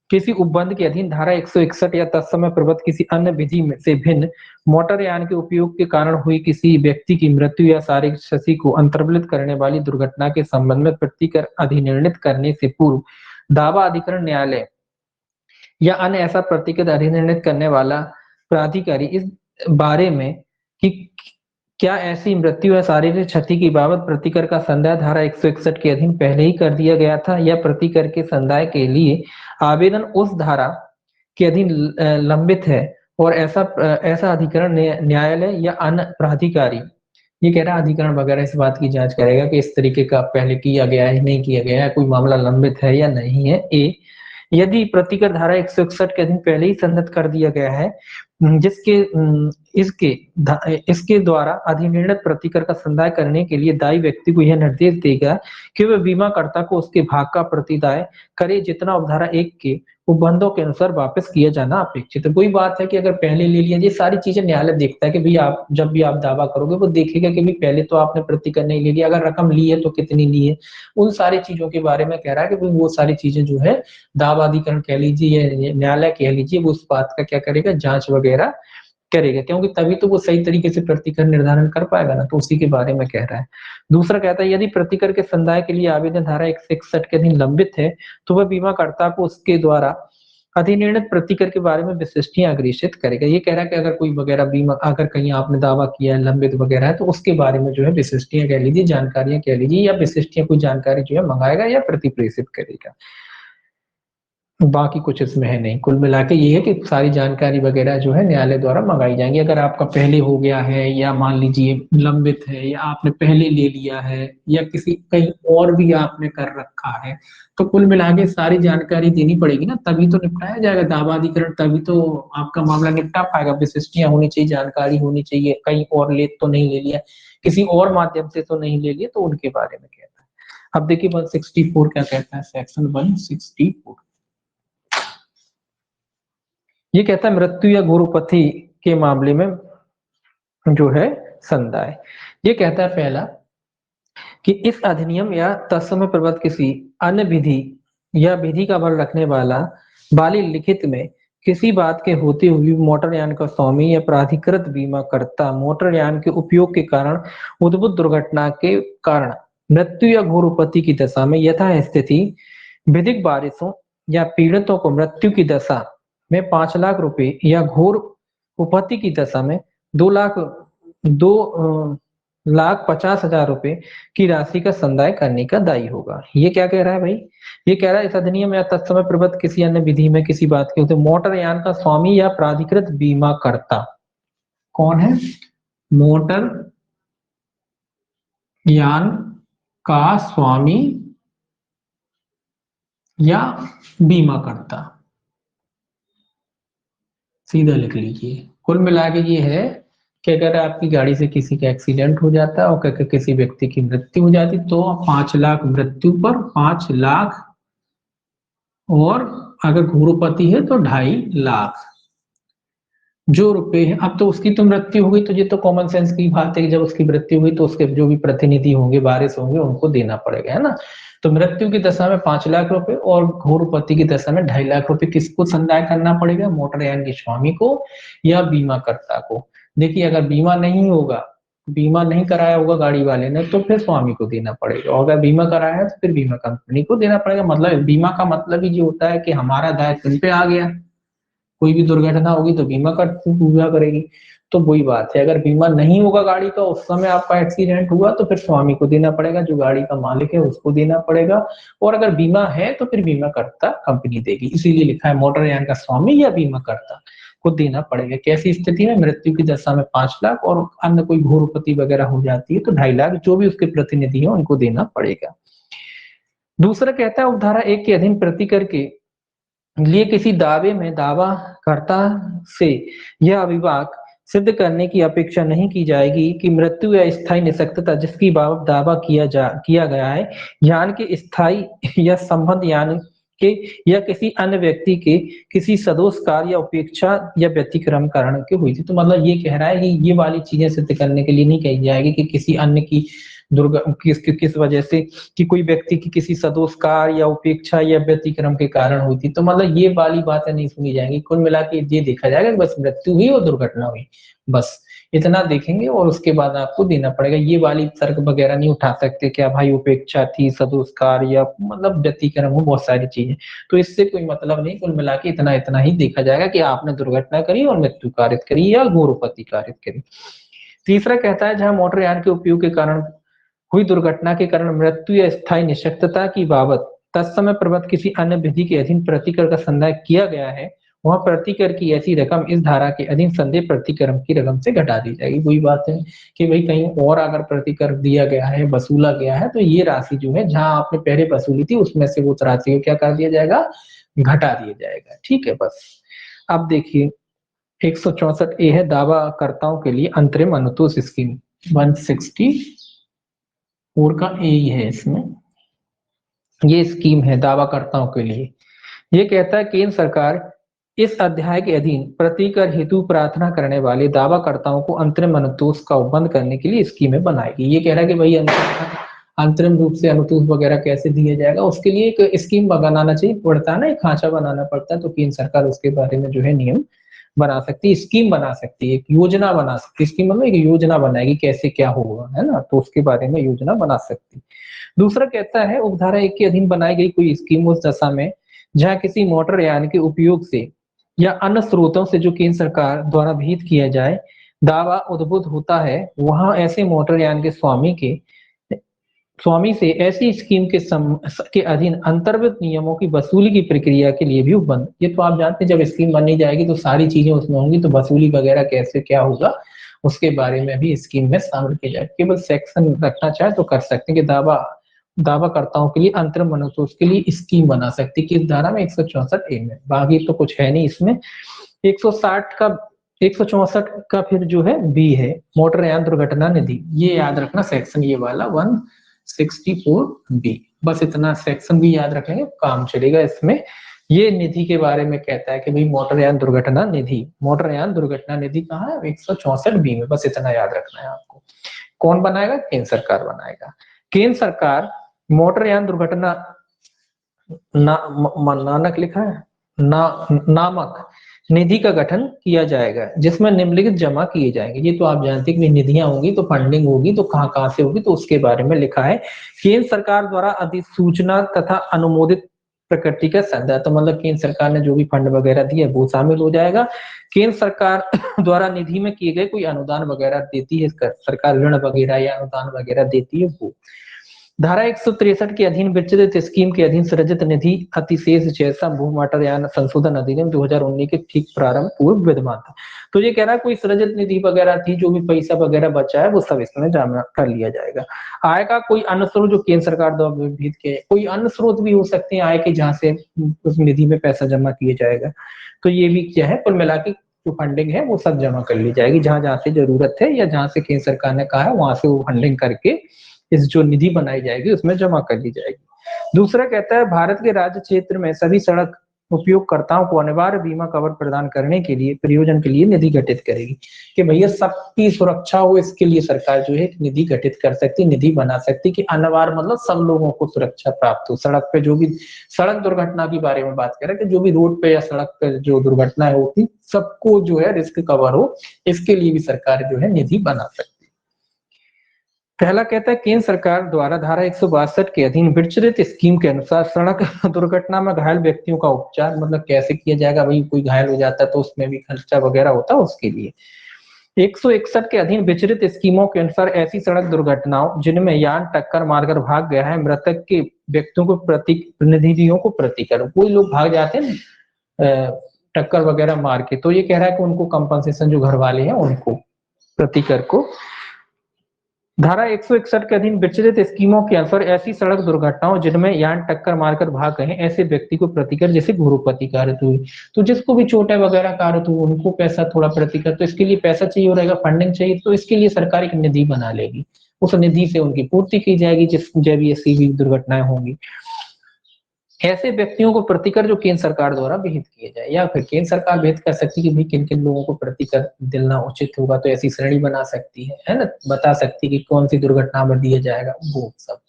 किसी उपबंध के अधीन धारा 161 या तत्समय प्रबद्ध किसी अन्य विधि में से भिन्न मोटर यान के उपयोग के कारण हुई किसी व्यक्ति की मृत्यु या शारीरिक क्षति को अंतर्बलित करने वाली दुर्घटना के संबंध में प्रतिकर अधिनिर्णित करने से पूर्व दावा अधिकरण न्यायालय या अन्य ऐसा प्रतिकर अधिनिर्णित करने वाला प्राधिकारी इस बारे में कि क्या ऐसी मृत्यु या शारीरिक क्षति की बाबत प्रतिकर का संदाय धारा 161 के अधीन पहले ही कर दिया गया था या प्रतिकर के संदाय के लिए आवेदन उस धारा के अधीन लंबित है और ऐसा अधिकरण न्यायालय या अन्य प्राधिकारी, ये कह रहा है अधिकरण वगैरह इस बात की जांच करेगा कि इस तरीके का पहले किया गया है नहीं किया गया है, कोई मामला लंबित है या नहीं है। यदि प्रतिकर धारा 161 के अधीन पहले ही संदत कर दिया गया है इसके द्वारा अधिनिर्णित प्रतिकर का संदाय करने के लिए दायी व्यक्ति को यह निर्देश देगा कि वह बीमाकर्ता को उसके भाग का प्रतिदाय करे जितना उपधारा 1 के उपबंधों के अनुसार वापस किया जाना अपेक्षित है। वही बात है कि अगर पहले ले लिया, ये सारी चीजें न्यायालय देखता है कि भाई आप जब भी आप दावा करोगे वो देखेगा कि भाई पहले तो आपने प्रतिकर नहीं ले लिया, अगर रकम ली है तो कितनी ली है, उन सारी चीजों के बारे में कह रहा है कि भाई वो सारी चीजें जो है दावाधिकरण कह लीजिए या न्यायालय कह लीजिए वो उस बात का क्या करेगा, जांच वगैरह करेगा, क्योंकि तभी तो वो सही तरीके से प्रतिकर निर्धारण कर पाएगा ना। तो उसी के बारे में कह रहा है। दूसरा कहता है यदि प्रतिकर के संदाय के लिए आवेदन धारा 161 के अधीन लंबित है तो वह बीमाकर्ता को उसके द्वारा अधिनिर्णित प्रतिकर के बारे में विशिष्टियां अग्रेषित करेगा। ये कह रहा है कि अगर कोई वगैरह बीमा अगर कहीं आपने दावा किया है लंबित वगैरह है तो उसके बारे में जो है विशिष्टियां कह लीजिए, जानकारियां कह लीजिए, या विशिष्टियां कोई जानकारी जो है मंगाएगा या प्रतिप्रेषित करेगा। बाकी कुछ इसमें है नहीं। कुल मिला के ये है कि सारी जानकारी वगैरह जो है न्यायालय द्वारा मंगाई जाएंगी। अगर आपका पहले हो गया है या मान लीजिए लंबित है या आपने पहले ले लिया है या किसी कहीं और भी आपने कर रखा है, तो कुल मिला के सारी जानकारी देनी पड़ेगी ना, तभी तो निपटाया जाएगा दावा अधिकरण, तभी तो आपका मामला निपटा पाएगा। विशिष्टियां होनी चाहिए, जानकारी होनी चाहिए, कहीं और ले तो नहीं ले लिया, किसी और माध्यम से तो नहीं ले लिया, तो उनके बारे में कहता है। अब देखिए 164 क्या कहता है, सेक्शन 164 ये कहता है मृत्यु या गुरुपथी के मामले में जो है संदाय। ये कहता है पहला कि इस अधिनियम या तत्समय प्रबद्ध किसी अन्य विधि या विधि का बल रखने वाली लिखित में किसी बात के होते हुए मोटरयान का स्वामी या प्राधिकृत बीमा करता मोटरयान के उपयोग के कारण उद्भुत दुर्घटना के कारण मृत्यु या घोर की दशा में यथा स्थिति विधिक बारिशों या पीड़ितों को मृत्यु की दशा में 5 लाख रुपए या घोर उपपत्ति की दशा में 2,50,000 रुपए की राशि का संदाय करने का दायी होगा। ये क्या कह रहा है भाई? ये कह रहा है इस अधिनियम या तत्समय प्रबद्ध किसी अन्य विधि में किसी बात के होते मोटरयान का स्वामी या प्राधिकृत बीमा करता, कौन है? मोटर यान का स्वामी या बीमा करता, सीधा लिख लीजिए। कुल मिला के ये है कि अगर आपकी गाड़ी से किसी का एक्सीडेंट हो जाता है और किसी व्यक्ति की मृत्यु हो जाती तो 5 लाख मृत्यु पर, 5 लाख, और अगर घोरोपति है तो 2.5 लाख जो रुपए है। अब तो उसकी तो मृत्यु हो गई, तो ये तो कॉमन सेंस की बात है कि जब उसकी मृत्यु हुई तो उसके जो भी प्रतिनिधि होंगे, वारिस होंगे, उनको देना पड़ेगा, है ना। तो मृत्यु की दशा में 5 लाख रुपए और घोरपति की दशा में 2.5 लाख रुपए किसको संदाय करना पड़ेगा? मोटरयान के स्वामी को या बीमाकर्ता को। देखिए अगर बीमा नहीं होगा, बीमा नहीं कराया होगा गाड़ी वाले ने, तो फिर स्वामी को देना पड़ेगा, और अगर बीमा कराया है तो फिर बीमा कंपनी को देना पड़ेगा। मतलब बीमा का मतलब ही ये होता है कि हमारा दायित्व तुम पे आ गया, कोई भी दुर्घटना होगी तो बीमा पूरा करेगी। तो वही बात है, अगर बीमा नहीं होगा गाड़ी का, उस समय आपका एक्सीडेंट हुआ, तो फिर स्वामी को देना पड़ेगा, जो गाड़ी का मालिक है उसको देना पड़ेगा। और अगर बीमा है तो फिर बीमा करता कंपनी देगी, इसीलिए लिखा है मोटरयान का स्वामी या बीमा करता को देना पड़ेगा। कैसी स्थिति में? मृत्यु की दशा में 5 लाख और अन्य कोई घोरपति वगैरह हो जाती है तो 2.5 लाख, जो भी उसके प्रतिनिधि है उनको देना पड़ेगा। दूसरा कहता है उपधारा 1 के अधीन प्रतिकर के लिए किसी दावे में दावाकर्ता से यह अभिभाग सिद्ध करने की अपेक्षा नहीं की जाएगी कि मृत्यु या स्थायी निःशक्तता जिसकी बाबत दावा किया गया है, यान के स्थायी या संबंध यान के या किसी अन्य व्यक्ति के किसी सदोष कार्य या उपेक्षा या व्यतिक्रम कारण के हुई थी। तो मतलब ये कह रहा है कि ये वाली चीजें सिद्ध करने के लिए नहीं कही जाएगी कि किसी अन्य की किस वजह से, कि कोई व्यक्ति की किसी सदोष कार्य या उपेक्षा या व्यतिक्रम के कारण हुई थी। तो मतलब ये वाली बातें नहीं सुनी जाएंगी। कुल मिला के ये देखा जाएगा कि बस मृत्यु हुई और दुर्घटना हुई, बस इतना देखेंगे और उसके बाद आपको देना पड़ेगा। ये वाली तर्क वगैरह नहीं उठा सकते क्या भाई उपेक्षा थी, सदोष कार्य या मतलब व्यतिक्रम हो, बहुत सारी चीजें, तो इससे कोई मतलब नहीं। कुल मिला के इतना इतना ही देखा जाएगा कि आपने दुर्घटना करी और मृत्यु कारित करी या घोरोपति कारित करी। तीसरा कहता है जहां मोटरयान के उपयोग के कारण हुई दुर्घटना के कारण मृत्यु या स्थायी निःशक्तता की बाबत तत्समय प्रबद्ध किसी अन्य विधि के अधीन प्रतिकर का संदाय किया गया है, वहां प्रतिकर की ऐसी रकम इस धारा के अधीन संदेह प्रतिक्रम की रकम से घटा दी जाएगी। वही बात है कि भाई कहीं और अगर प्रतिकर दिया गया है, वसूला गया है, तो ये राशि जो है जहां आपने पहले वसूली थी उसमें से उस राशि को क्या कर दिया जाएगा? घटा दिया जाएगा। ठीक है बस। अब देखिए 164 ए है दावाकर्ताओं के लिए अंतरिम अनुतोष स्कीम। 164 का ए ही है इसमें, ये स्कीम है दावाकर्ताओं के लिए। ये कहता है केंद्र सरकार इस अध्याय के अधीन प्रतिकर हेतु प्रार्थना करने वाले दावाकर्ताओं को अंतरिम अनुतोष का बंद करने के लिए स्कीमें बनाएगी। ये कह रहा है कि भाई अंतरिम रूप से अनुतोष वगैरह कैसे दिया जाएगा, उसके लिए एक स्कीम बनाना चाहिए पड़ता है ना, एक खांचा बनाना पड़ता है। तो केंद्र सरकार उसके बारे में जो है नियम बना सकती है, स्कीम बना सकती है, एक योजना बना सकती है। स्कीम मतलब एक योजना बनाएगी कैसे क्या होगा, है ना, तो उसके बारे में योजना बना सकती है। दूसरा कहता है उपधारा 1 के अधीन बनाई गई कोई स्कीम उस दशा में जहां किसी मोटर यान के उपयोग से या अन्य स्रोतों से जो केंद्र सरकार द्वारा विहित किया जाए दावा उद्भुत होता है, वहां ऐसे मोटर यान के स्वामी के स्वामी से ऐसी स्कीम के अधीन अंतर्गत नियमों की वसूली की प्रक्रिया के लिए भी उपबंध। ये तो आप जानते हैं जब स्कीम बननी जाएगी तो सारी चीजें उसमें होंगी, तो वसूली वगैरह कैसे क्या होगा उसके बारे में भी स्कीम में शामिल किया जाए। केवल सेक्शन रखना चाहे तो कर सकते हैं कि दावाकर्ताओं के लिए अंतरिम अनुतोष के लिए स्कीम बना सकती है, किस धारा में 164 ए में। बाकी तो कुछ है नहीं इसमें। 160 का 164 का फिर जो है बी है मोटरयान दुर्घटना निधि, ये याद रखना सेक्शन ये वाला 164 बी, बस इतना सेक्शन भी याद रखेंगे काम चलेगा इसमें। ये निधि के बारे में कहता है कि भाई मोटरयान दुर्घटना निधि, मोटरयान दुर्घटना निधि कहाँ है 164 बी में, बस इतना याद रखना है आपको। कौन बनाएगा? केंद्र सरकार बनाएगा। केंद्र सरकार मोटरयान दुर्घटना नानक लिखा है नामक निधि का गठन किया जाएगा जिसमें निम्नलिखित जमा किए जाएंगे। ये तो आप जानते हैं कि निधियां होंगी तो फंडिंग होगी तो कहां कहां से होगी, तो उसके बारे में लिखा है। केंद्र सरकार द्वारा अधिसूचना तथा अनुमोदित प्रकृति का संदर्भ, तो मतलब केंद्र सरकार ने जो भी फंड वगैरह दिया वो शामिल हो जाएगा। केंद्र सरकार द्वारा निधि में किए गए कोई अनुदान वगैरह देती है सरकार, ऋण वगैरह या अनुदान वगैरह देती है वो। धारा 163 के अधीन विचलित स्कीम के अधीन सृजित निधि अतिशेष जैसा भू मोटरयान संशोधन अधिनियम 2019 के ठीक प्रारंभ पूर्व विद्यमान था। तो ये कह रहा है कोई सृजित निधि वगैरह थी, जो भी पैसा वगैरह बचा है वो सब इसमें जमा कर लिया जाएगा। आय का कोई अन्य स्रोत जो केंद्र सरकार द्वारा विहित किया है, कोई अन्य स्रोत भी हो सकते हैं आय के जहाँ से उस निधि में पैसा जमा किया जाएगा। तो ये भी क्या है, कुल मिला के जो फंडिंग है वो सब जमा कर ली जाएगी, जहां जहां से जरूरत है या जहां से केंद्र सरकार ने कहा है वहां से वो फंडिंग करके इस जो निधि बनाई जाएगी उसमें जमा कर ली जाएगी। दूसरा कहता है भारत के राज्य क्षेत्र में सभी सड़क उपयोगकर्ताओं को अनिवार्य बीमा कवर प्रदान करने के लिए प्रयोजन के लिए निधि गठित करेगी, कि भैया सबकी सुरक्षा हो इसके लिए सरकार जो है निधि गठित कर सकती, निधि बना सकती कि अनिवार्य मतलब सब लोगों को सुरक्षा प्राप्त हो। सड़क पे जो भी सड़क दुर्घटना के बारे में बात करें कि जो भी रोड पे या सड़क पे जो दुर्घटनाएं होती सबको जो है रिस्क कवर हो, इसके लिए भी सरकार जो है निधि बना सकती। पहला कहता है केंद्र सरकार द्वारा धारा 162 के अधीन विचलित स्कीम के अनुसार सड़क दुर्घटना में घायल व्यक्तियों का उपचार, मतलब कैसे किया जाएगा, भाई कोई घायल हो जाता है तो उसमें भी खर्चा वगैरह होता है उसके लिए। 161 के अधीन विचलित स्कीमों के अनुसार ऐसी सड़क दुर्घटनाओं जिनमें यान टक्कर मारकर भाग गया है मृतक के व्यक्तियों को प्रतिनिधियों को प्रतिकर, कोई लोग भाग जाते हैं टक्कर वगैरह मार के, तो ये कह रहा है कि उनको कंपनसेशन जो घर वाले हैं उनको प्रतिकर को। धारा 161 के अधीन विचलित स्कीमों के अनुसार ऐसी सड़क दुर्घटनाओं जिनमें यान टक्कर मारकर भाग गए ऐसे व्यक्ति को प्रतिकर, जैसे गुरुपति कारित हुई, तो जिसको भी चोट वगैरह कारित हुई उनको पैसा थोड़ा प्रतिकर, तो इसके लिए पैसा चाहिए रहेगा, फंडिंग चाहिए, तो इसके लिए सरकार एक निधि बना लेगी, उस निधि से उनकी पूर्ति की जाएगी जिस जब ऐसी भी दुर्घटनाएं होंगी। ऐसे व्यक्तियों को प्रतिकर जो केंद्र सरकार द्वारा विहित किए जाए, या फिर केंद्र सरकार विहित कर सकती है कि भाई किन किन लोगों को प्रतिकर दिलना उचित होगा, तो ऐसी श्रेणी बना सकती है ना, बता सकती है कि कौन सी दुर्घटना में दिया जाएगा वो सब।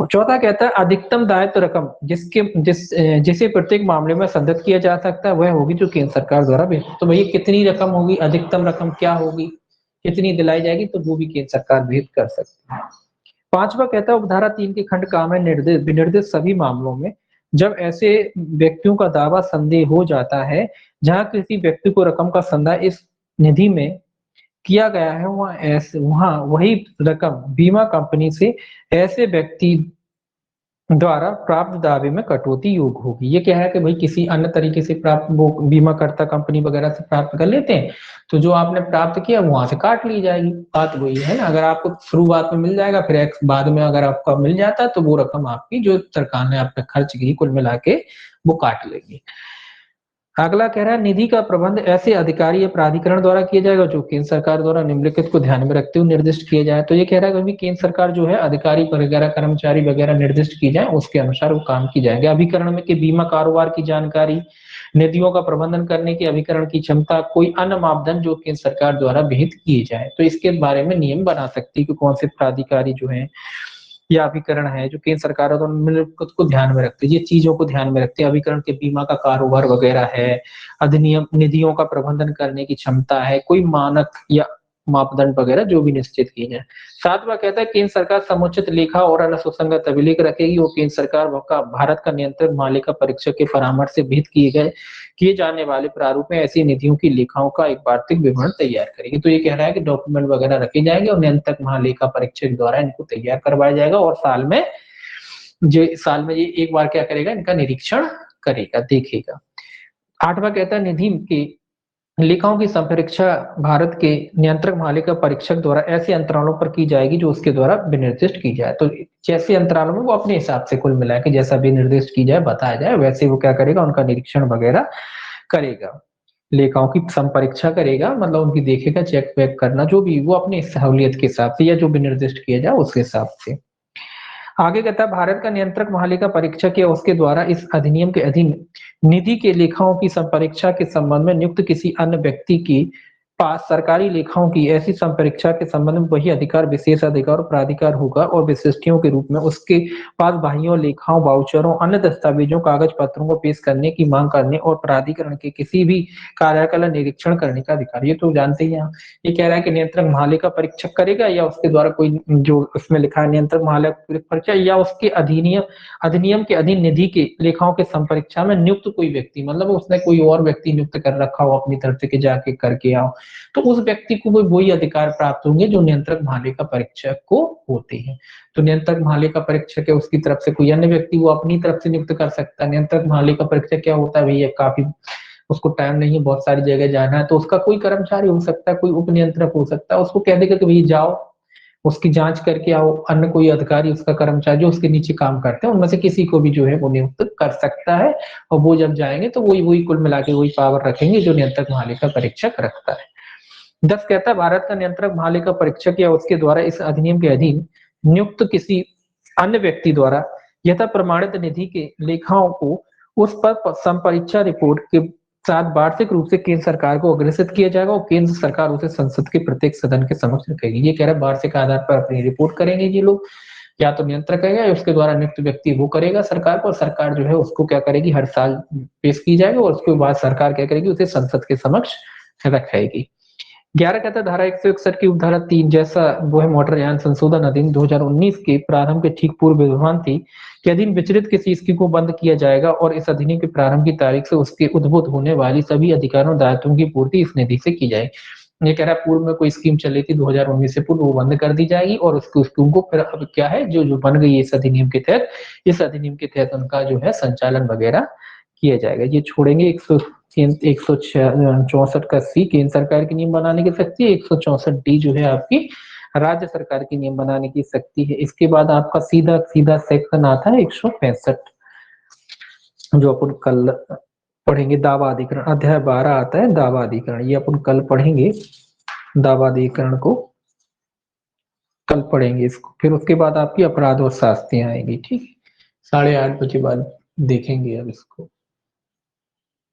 तो चौथा कहता है अधिकतम दायित्व रकम जिसे प्रत्येक मामले में संदर्भित किया जा सकता है वह होगी जो केंद्र सरकार द्वारा विहित। तो भैया कितनी रकम होगी, अधिकतम रकम क्या होगी, कितनी दिलाई जाएगी, तो वो भी केंद्र सरकार विहित कर सकती है। पांचवा कहता है उपधारा 3 के खंड काम में विनिर्दिष्ट सभी मामलों में जब ऐसे व्यक्तियों का दावा संदेह हो जाता है जहां किसी व्यक्ति को रकम का संदाय इस निधि में किया गया है, वहां वही रकम बीमा कंपनी से ऐसे व्यक्ति द्वारा प्राप्त दावे में कटौती योग होगी। ये क्या है कि भाई किसी अन्य तरीके से प्राप्त वो बीमा करता कंपनी वगैरह से प्राप्त कर लेते हैं, तो जो आपने प्राप्त किया वहां से काट ली जाएगी। बात वही है ना, अगर आपको शुरुआत में मिल जाएगा फिर बाद में अगर आपका मिल जाता है तो वो रकम आपकी जो सरकार ने आप पे खर्च की कुल मिला के वो काट लेगी। अगला कह रहा है निधि का प्रबंध ऐसे अधिकारी या प्राधिकरण द्वारा किया जाएगा जो केंद्र सरकार द्वारा निम्नलिखित को ध्यान में रखते हुए निर्दिष्ट किए जाए। तो ये कह रहा है कि केंद्र सरकार जो है अधिकारी वगैरह कर्मचारी वगैरह निर्दिष्ट की जाए उसके अनुसार वो काम की जाएंगे। अभिकरण में कि बीमा कारोबार की जानकारी, निधियों का प्रबंधन करने की अभिकरण की क्षमता, कोई अन्य मापदंड जो केंद्र सरकार द्वारा विहित किए जाए, तो इसके बारे में नियम बना सकती है कि कौन से प्राधिकारी जो है या अभिकरण है जो केंद्र सरकार है तो को ध्यान में रखते हैं, ये चीजों को ध्यान में रखते हैं। अभिकरण के बीमा का कारोबार वगैरह है, अधिनियम निधियों का प्रबंधन करने की क्षमता है, कोई मानक या मापदंड वगैरह जो भी निश्चित की जाए। 7वां कहता है केंद्र सरकार समुचित लेखा और अन्य सुसंगत अभिलेख रखेगी। वो केंद्र सरकार का भारत का नियंत्रक मालिका परीक्षक के परामर्श से विहित किए जाने वाले प्रारूप में ऐसी निधियों की लेखाओं का एक वार्षिक विवरण तैयार करेगी। तो ये कह रहा है कि डॉक्यूमेंट वगैरह रखे जाएंगे और नियंत्रक महालेखा परीक्षक द्वारा इनको तैयार करवाया जाएगा और साल में ये एक बार क्या करेगा, इनका निरीक्षण करेगा, देखेगा। 8वां कहता है निधि के लेखाओं की संपरीक्षा भारत के नियंत्रक मालिका परीक्षक द्वारा ऐसे अंतरालों पर की जाएगी जो उसके द्वारा विनिर्दिष्ट की जाए। तो जैसे अंतरालों में वो अपने हिसाब से कुल मिला के जैसा भी निर्दिष्ट की जाए, बताया जाए, वैसे वो क्या करेगा, उनका निरीक्षण वगैरह करेगा, लेखाओं की संपरीक्षा करेगा, मतलब उनकी देखेगा, चेक वेक करना, जो भी वो अपनी सहूलियत के हिसाब से या जो भी निर्दिष्ट किया जाए उसके हिसाब से। आगे कहता है भारत का नियंत्रक महालेखा परीक्षक या उसके द्वारा इस अधिनियम के अधीन निधि के लेखाओं की संपरीक्षा के संबंध में नियुक्त किसी अन्य व्यक्ति की पास सरकारी लेखाओं की ऐसी संपरीक्षा के संबंध में वही अधिकार, विशेष अधिकार और प्राधिकार होगा और विशिष्टियों के रूप में उसके पास बाहियों, लेखाओं, वाउचरों, अन्य दस्तावेजों, कागज पत्रों को पेश करने की मांग करने और प्राधिकरण के किसी भी कार्यकला निरीक्षण करने का अधिकार। ये तो जानते ही हैं। ये कह रहा है कि नियंत्रक महालेखा परीक्षक करेगा या उसके द्वारा कोई, जो उसमें लिखा है नियंत्रक महालेखा परीक्षक या उसके अधिनियम के अधीन निधि के लेखाओं के संपरीक्षा में नियुक्त कोई व्यक्ति, मतलब उसने कोई और व्यक्ति नियुक्त कर रखा हो अपनी तरफ से कि जाके करके आओ, तो उस व्यक्ति को वही अधिकार प्राप्त होंगे जो नियंत्रक महालेखा परीक्षक को होते हैं। तो नियंत्रक महालेखा परीक्षक है, उसकी तरफ से कोई अन्य व्यक्ति वो अपनी तरफ से नियुक्त कर सकता है। नियंत्रक महालेखा परीक्षक क्या होता है भैया, काफी उसको टाइम नहीं है, बहुत सारी जगह जाना है, तो उसका कोई कर्मचारी हो सकता है, कोई उप नियंत्रक हो सकता है, उसको कह देगा कि भैया जाओ उसकी जांच करके आओ। अन्य कोई अधिकारी, उसका कर्मचारी जो उसके नीचे काम करते हैं, उनमें से किसी को भी जो है वो नियुक्त कर सकता है। और वो जब जाएंगे तो वही वही कुल मिला के वही पावर रखेंगे जो नियंत्रक महालेखा परीक्षक रखता है। 10 कहता है भारत का नियंत्रक महालेखा परीक्षक या उसके द्वारा इस अधिनियम के अधीन नियुक्त किसी अन्य व्यक्ति द्वारा यथा प्रमाणित निधि के लेखाओं को उस पर संपरीक्षा रिपोर्ट के साथ वार्षिक रूप से केंद्र सरकार को अग्रेसित किया जाएगा और केंद्र सरकार उसे संसद के प्रत्येक सदन के समक्ष रखेगी। ये कह रहा है वार्षिक आधार पर अपनी रिपोर्ट करेंगे ये लोग, या तो नियंत्रक करेगा या उसके द्वारा नियुक्त व्यक्ति वो करेगा सरकार को, और सरकार जो है उसको क्या करेगी, हर साल पेश की जाएगी और उसके बाद सरकार क्या करेगी, उसे संसद के समक्ष रखेगी। 11 कहता है धारा 161 की उपधारा 3 जैसा वो है मोटरयान संशोधन अधिनियम 2019 के प्रारंभ के ठीक पूर्व विद्यमान थी के अधीन विचलित किसी स्कीम को बंद किया जाएगा और इस अधिनियम के प्रारंभ की तारीख से उसके उद्भूत होने वाली सभी अधिकारों दायित्वों की पूर्ति इस निधि से की जाएगी। ये कह रहा है पूर्व में कोई स्कीम चल रही थी 2019 से पूर्व, वो बंद कर दी जाएगी और उसकी स्कीम को फिर अब क्या है जो जो बन गई इस अधिनियम के तहत, इस अधिनियम के तहत उनका जो है संचालन वगैरह किया जाएगा। ये छोड़ेंगे 164 का सी केंद्र सरकार की नियम बनाने की शक्ति है, 164 डी जो है आपकी राज्य सरकार की नियम बनाने की शक्ति है। इसके बाद आपका सीधा सीधा सेक्शन आता है 165 जो अपन कल पढ़ेंगे, दावा अधिकरण। अध्याय 12 आता है दावा अधिकरण, ये अपन कल पढ़ेंगे, दावा अधिकरण को कल पढ़ेंगे इसको। फिर उसके बाद आपकी अपराध और शास्तियां आएंगी, ठीक है, 8:30 बजे बाद देखेंगे अब इसको।